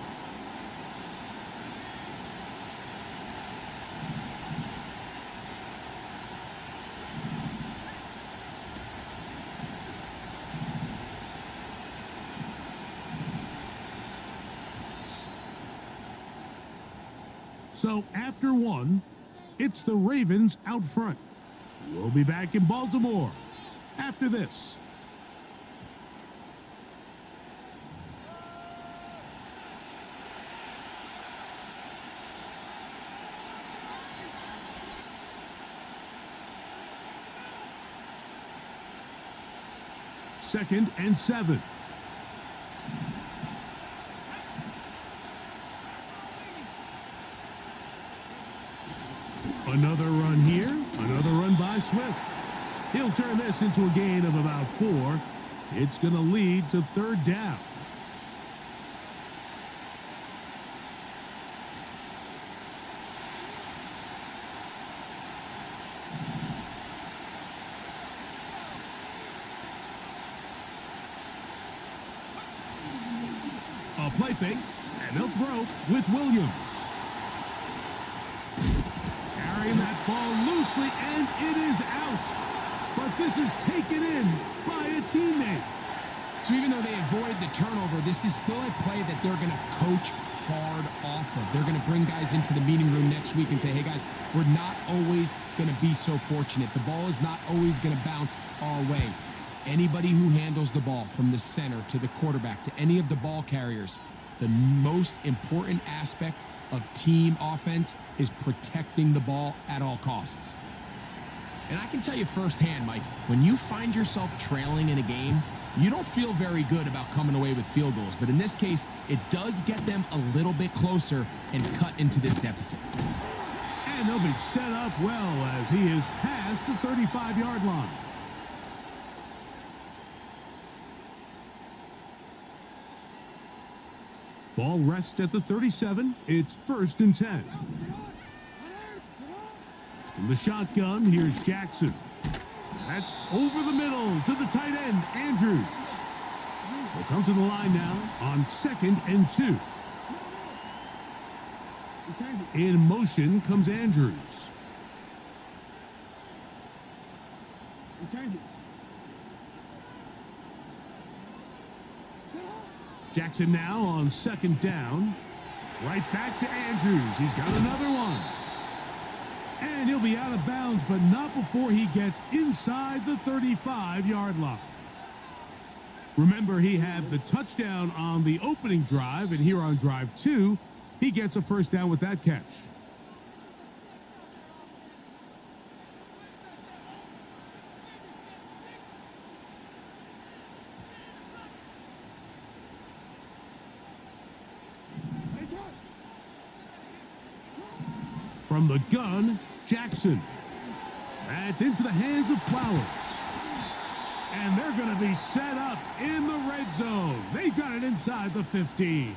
So after 1, it's the Ravens out front. We'll be back in Baltimore after this. Second and 7. Another run here, another run by Swift. He'll turn this into a gain of about 4. It's going to lead to 3rd down. A play fake, and they'll throw with Williams. Carrying that ball loosely, and it is out. But this is taken in by a teammate. So even though they avoid the turnover, this is still a play that they're going to coach hard off of. They're going to bring guys into the meeting room next week and say, hey guys, we're not always going to be so fortunate. The ball is not always going to bounce our way. Anybody who handles the ball from the center to the quarterback to any of the ball carriers, the most important aspect of team offense is protecting the ball at all costs. And I can tell you firsthand, Mike, when you find yourself trailing in a game, you don't feel very good about coming away with field goals. But in this case, it does get them a little bit closer and cut into this deficit. And they'll be set up well as he is past the 35-yard line. Ball rests at the 37. It's 1st and 10. From the shotgun, here's Jackson. That's over the middle to the tight end, Andrews. They'll come to the line now on 2nd and 2. In motion comes Andrews. Jackson now on 2nd down. Right back to Andrews. He's got another one. And he'll be out of bounds, but not before he gets inside the 35-yard line. Remember, he had the touchdown on the opening drive, and here on drive 2, he gets a 1st down with that catch. From the gun, Jackson. That's into the hands of Flowers. And they're going to be set up in the red zone. They've got it inside the 15.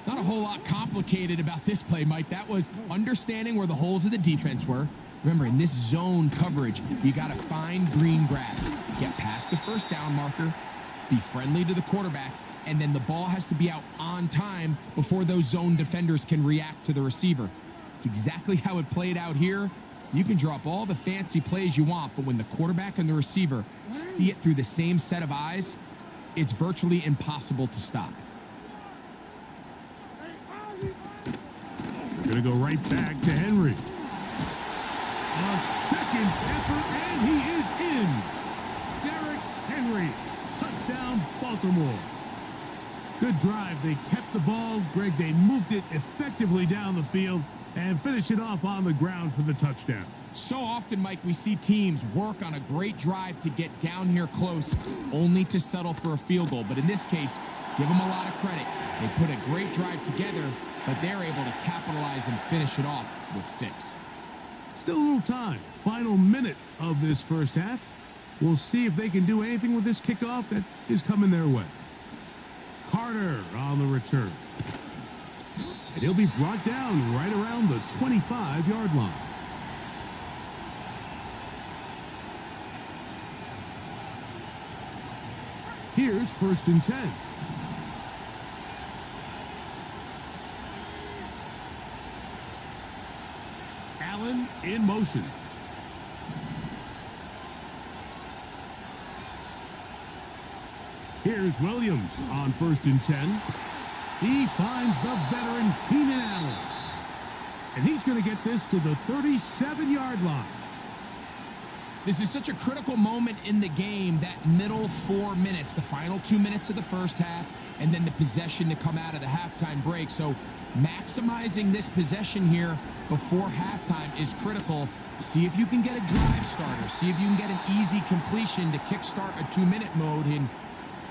Not a whole lot complicated about this play, Mike. That was understanding where the holes of the defense were. Remember, in this zone coverage, you got to find green grass. Get past the 1st down marker, be friendly to the quarterback, and then the ball has to be out on time before those zone defenders can react to the receiver. It's exactly how it played out here. You can draw up all the fancy plays you want, but when the quarterback and the receiver see it through the same set of eyes, it's virtually impossible to stop. They're going to go right back to Henry. A second effort, and he is in. Derrick Henry, touchdown, Baltimore. Good drive. They kept the ball. Greg, they moved it effectively down the field and finished it off on the ground for the touchdown. So often, Mike, we see teams work on a great drive to get down here close, only to settle for a field goal. But in this case, give them a lot of credit. They put a great drive together, but they're able to capitalize and finish it off with 6. Still a little time. Final minute of this first half. We'll see if they can do anything with this kickoff that is coming their way. Carter on the return. And he'll be brought down right around the 25-yard line. Here's 1st and 10. Allen in motion. Here's Williams on 1st and 10. He finds the veteran Keenan Allen. And he's going to get this to the 37-yard line. This is such a critical moment in the game, that middle 4 minutes, the final 2 minutes of the first half, and then the possession to come out of the halftime break. So maximizing this possession here before halftime is critical. See if you can get a drive starter. See if you can get an easy completion to kickstart a 2-minute mode. And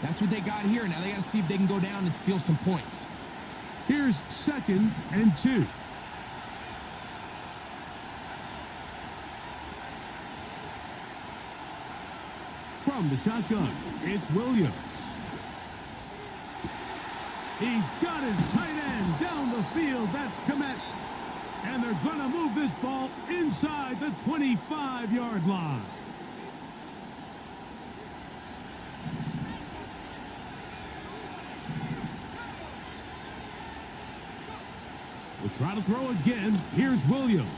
that's what they got here. Now they got to see if they can go down and steal some points. Here's 2nd and 2. From the shotgun, it's Williams. He's got his tight end down the field. That's Komet. And they're going to move this ball inside the 25-yard line. We'll try to throw again. Here's Williams.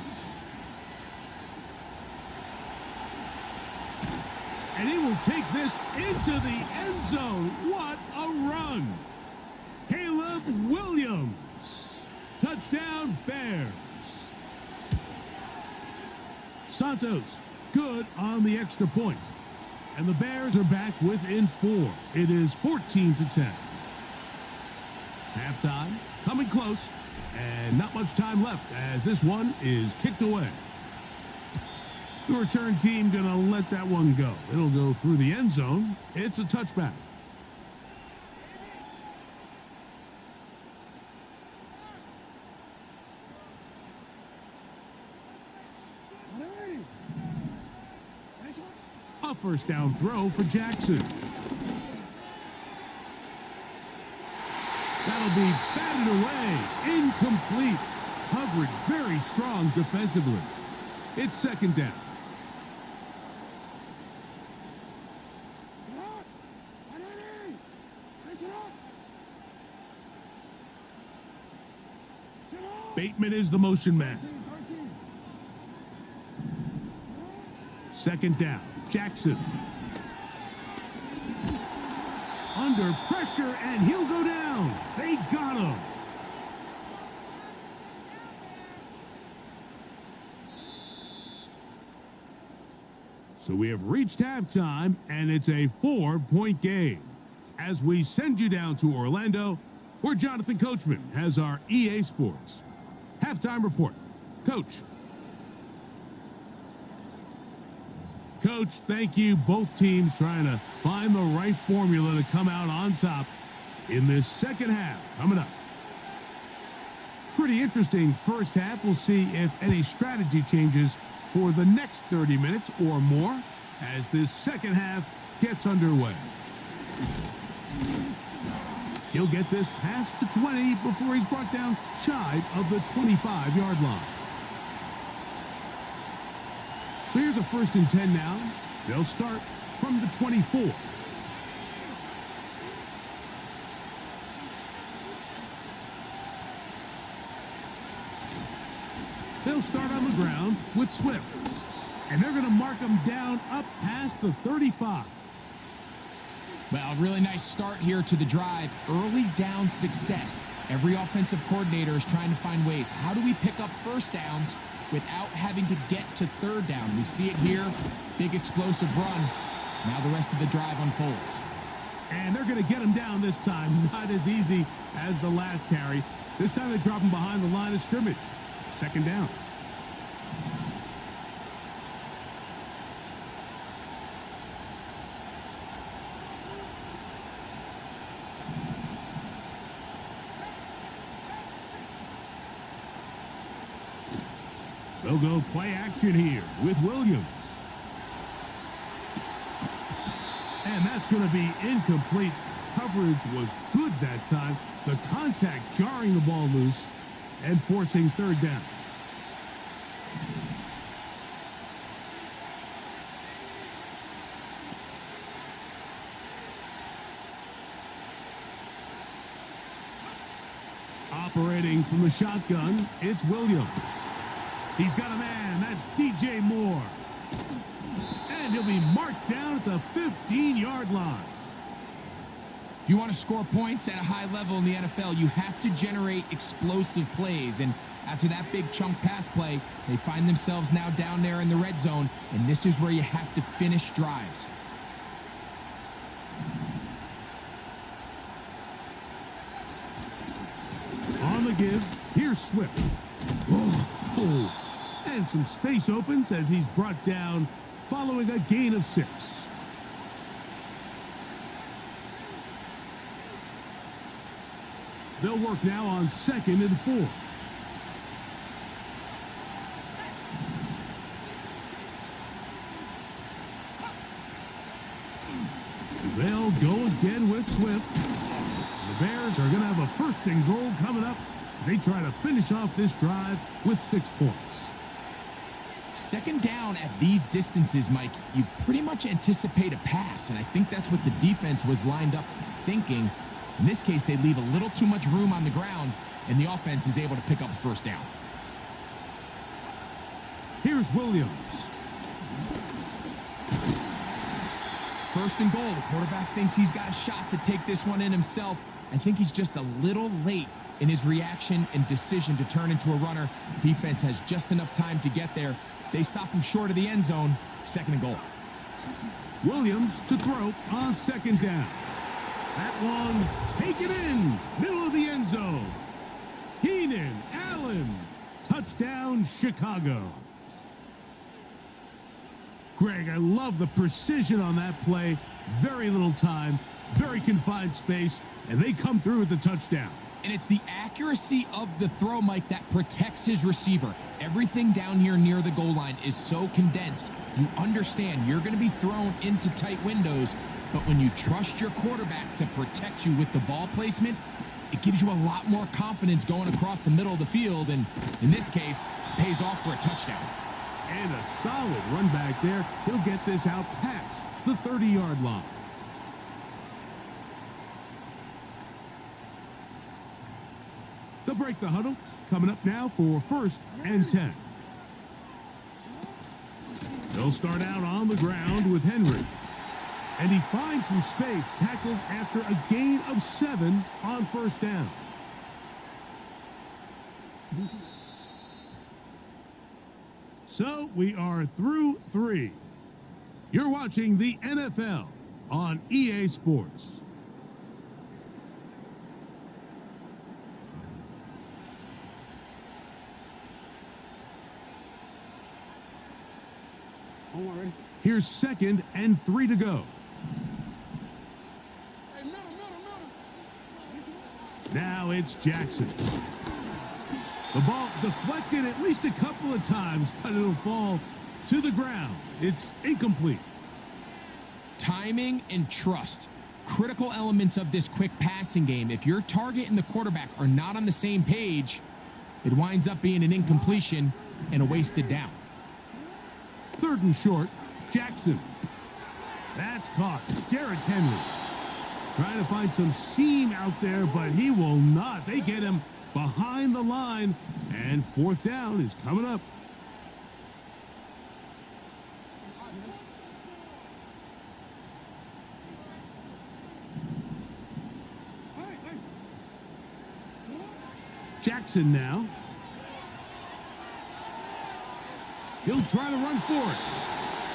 And he will take this into the end zone. What a run. Caleb Williams. Touchdown, Bears. Santos, good on the extra point. And the Bears are back within 4. It is 14-10. Halftime, coming close. And not much time left as this one is kicked away. The return team going to let that one go. It'll go through the end zone. It's a touchback. A first down throw for Jackson. That'll be batted away. Incomplete. Coverage very strong defensively. It's 2nd down. Bateman is the motion man. 2nd down. Jackson. Under pressure, and he'll go down. They got him. So we have reached halftime, and it's a 4-point game. As we send you down to Orlando, where Jonathan Coachman has our EA Sports halftime report. Coach. Coach, thank you. Both teams trying to find the right formula to come out on top in this second half coming up. Pretty interesting first half. We'll see if any strategy changes for the next 30 minutes or more as this second half gets underway. He'll get this past the 20 before he's brought down shy of the 25-yard line. So here's a 1st and 10 now. They'll start from the 24. They'll start on the ground with Swift. And they're going to mark him down up past the 35. Well, really nice start here to the drive. Early down success. Every offensive coordinator is trying to find ways. How do we pick up first downs without having to get to third down? We see it here. Big explosive run. Now the rest of the drive unfolds. And they're going to get him down this time. Not as easy as the last carry. This time they drop him behind the line of scrimmage. Second down. They'll go play action here with Williams. And that's going to be incomplete. Coverage was good that time. The contact jarring the ball loose and forcing third down. Operating from the shotgun, it's Williams. He's got a man. That's DJ Moore. And he'll be marked down at the 15-yard line. If you want to score points at a high level in the NFL, you have to generate explosive plays. And after that big chunk pass play, they find themselves now down there in the red zone. And this is where you have to finish drives. On the give, here's Swift. Oh. And some space opens as he's brought down following a gain of 6. They'll work now on 2nd and 4. They'll go again with Swift. The Bears are going to have a 1st and goal coming up. They try to finish off this drive with 6 points. Second down at these distances, Mike, you pretty much anticipate a pass, and I think that's what the defense was lined up thinking. In this case, they leave a little too much room on the ground, and the offense is able to pick up a first down. Here's Williams. 1st and goal. The quarterback thinks he's got a shot to take this one in himself. I think he's just a little late in his reaction and decision to turn into a runner. Defense has just enough time to get there. They stop him short of the end zone. 2nd and goal. Williams to throw on 2nd down. That one taken in, middle of the end zone. Keenan Allen, touchdown Chicago. Greg, I love the precision on that play. Very little time, very confined space, and they come through with the touchdown. And it's the accuracy of the throw, Mike, that protects his receiver. Everything down here near the goal line is so condensed. You understand you're going to be thrown into tight windows, but when you trust your quarterback to protect you with the ball placement, it gives you a lot more confidence going across the middle of the field, and in this case, pays off for a touchdown. And a solid run back there. He'll get this out past the 30-yard line. They'll break the huddle. Coming up now for 1st and 10. They'll start out on the ground with Henry. And he finds some space, tackled after a gain of 7 on 1st down. So we are through 3. You're watching the NFL on EA Sports. Here's 2nd and 3 to go. Now it's Jackson. The ball deflected at least a couple of times, but it'll fall to the ground. It's incomplete. Timing and trust. Critical elements of this quick passing game. If your target and the quarterback are not on the same page, it winds up being an incompletion and a wasted down. 3rd and short, Jackson. That's caught. Derrick Henry. Trying to find some seam out there, but he will not. They get him behind the line, and 4th down is coming up. Jackson now. He'll try to run for it.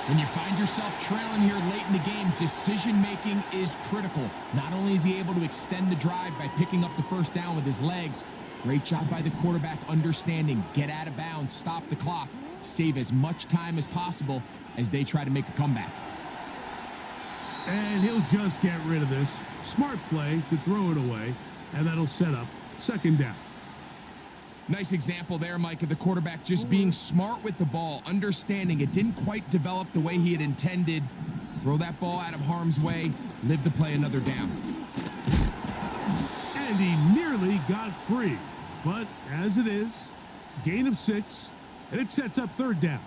When you find yourself trailing here late in the game, decision-making is critical. Not only is he able to extend the drive by picking up the first down with his legs, great job by the quarterback understanding, get out of bounds, stop the clock, save as much time as possible as they try to make a comeback. And he'll just get rid of this. Smart play to throw it away, and that'll set up second down. Nice example there, Mike, of the quarterback just being smart with the ball, understanding it didn't quite develop the way he had intended. Throw that ball out of harm's way, live to play another down. And he nearly got free. But as it is, gain of 6, and it sets up third down.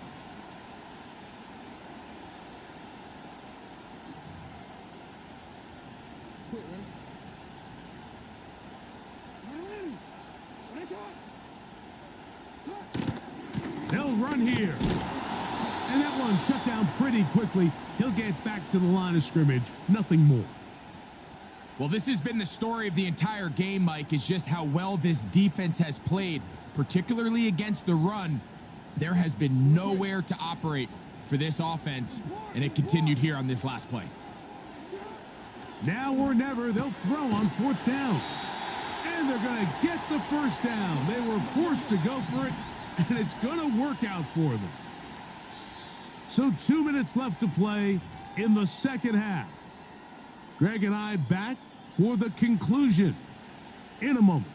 They'll run here. And that one shut down pretty quickly. He'll get back to the line of scrimmage. Nothing more. Well, this has been the story of the entire game, Mike, is just how well this defense has played, particularly against the run. There has been nowhere to operate for this offense, and it continued here on this last play. Now or never, they'll throw on fourth down. And they're going to get the first down. They were forced to go for it, and it's going to work out for them. So 2 minutes left to play in the second half. Greg and I back for the conclusion in a moment.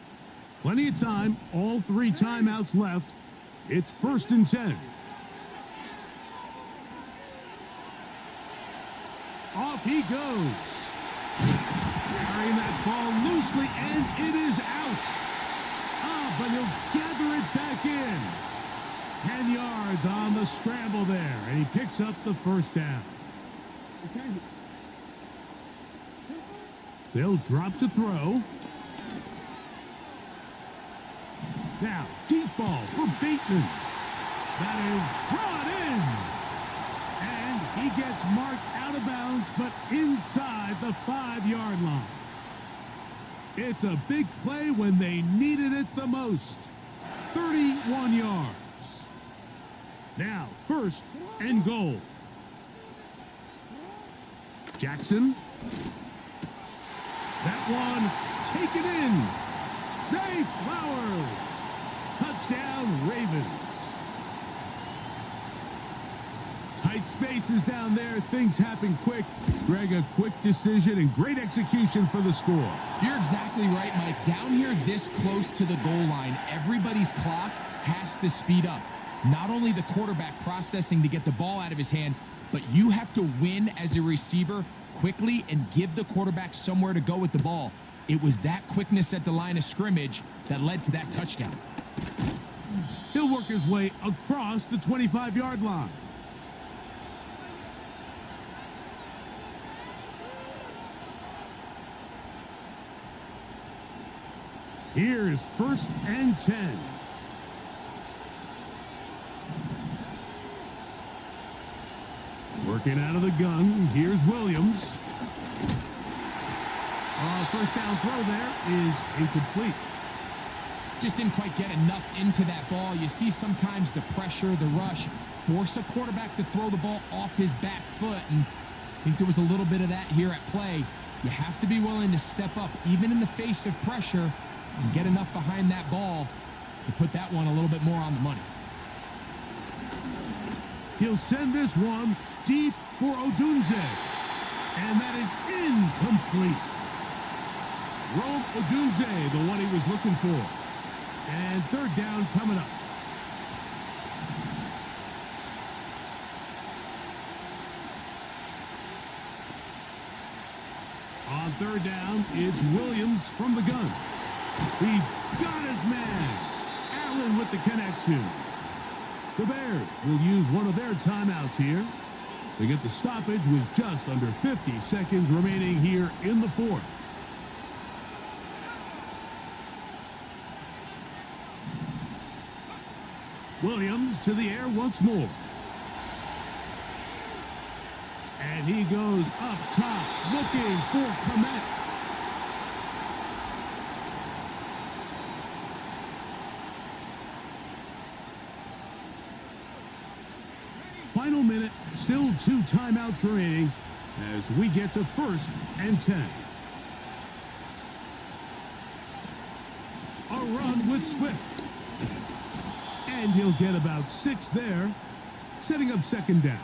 Plenty of time, all 3 timeouts left. It's 1st and 10. Off he goes. Carrying that ball loosely, and it is out. But he'll gather it back in. 10 yards on the scramble there, and he picks up the first down. They'll drop to throw. Now, deep ball for Bateman. That is brought in. And he gets marked out of bounds, but inside the 5-yard line. It's a big play when they needed it the most. 31 yards. Now, 1st and goal. Jackson. That one taken in. Zay Flowers. Touchdown, Ravens. Tight spaces down there. Things happen quick. Greg, a quick decision and great execution for the score. You're exactly right, Mike. Down here this close to the goal line, everybody's clock has to speed up. Not only the quarterback processing to get the ball out of his hand, but you have to win as a receiver quickly and give the quarterback somewhere to go with the ball. It was that quickness at the line of scrimmage that led to that touchdown. He'll work his way across the 25-yard line. Here's 1st and 10. Working out of the gun. Here's Williams. First down throw there is incomplete. Just didn't quite get enough into that ball. You see sometimes the pressure, the rush, force a quarterback to throw the ball off his back foot. And I think there was a little bit of that here at play. You have to be willing to step up, even in the face of pressure, and get enough behind that ball to put that one a little bit more on the money. He'll send this one deep for Odunze. And that is incomplete. Rome Odunze, the one he was looking for. And third down coming up. On third down, it's Williams from the gun. He's got his man. Allen with the connection. The Bears will use one of their timeouts here. They get the stoppage with just under 50 seconds remaining here in the 4th. Williams to the air once more. And he goes up top, looking for Komet. Final minute, still 2 timeouts remaining as we get to 1st and 10. A run with Swift. And he'll get about 6 there, setting up 2nd down.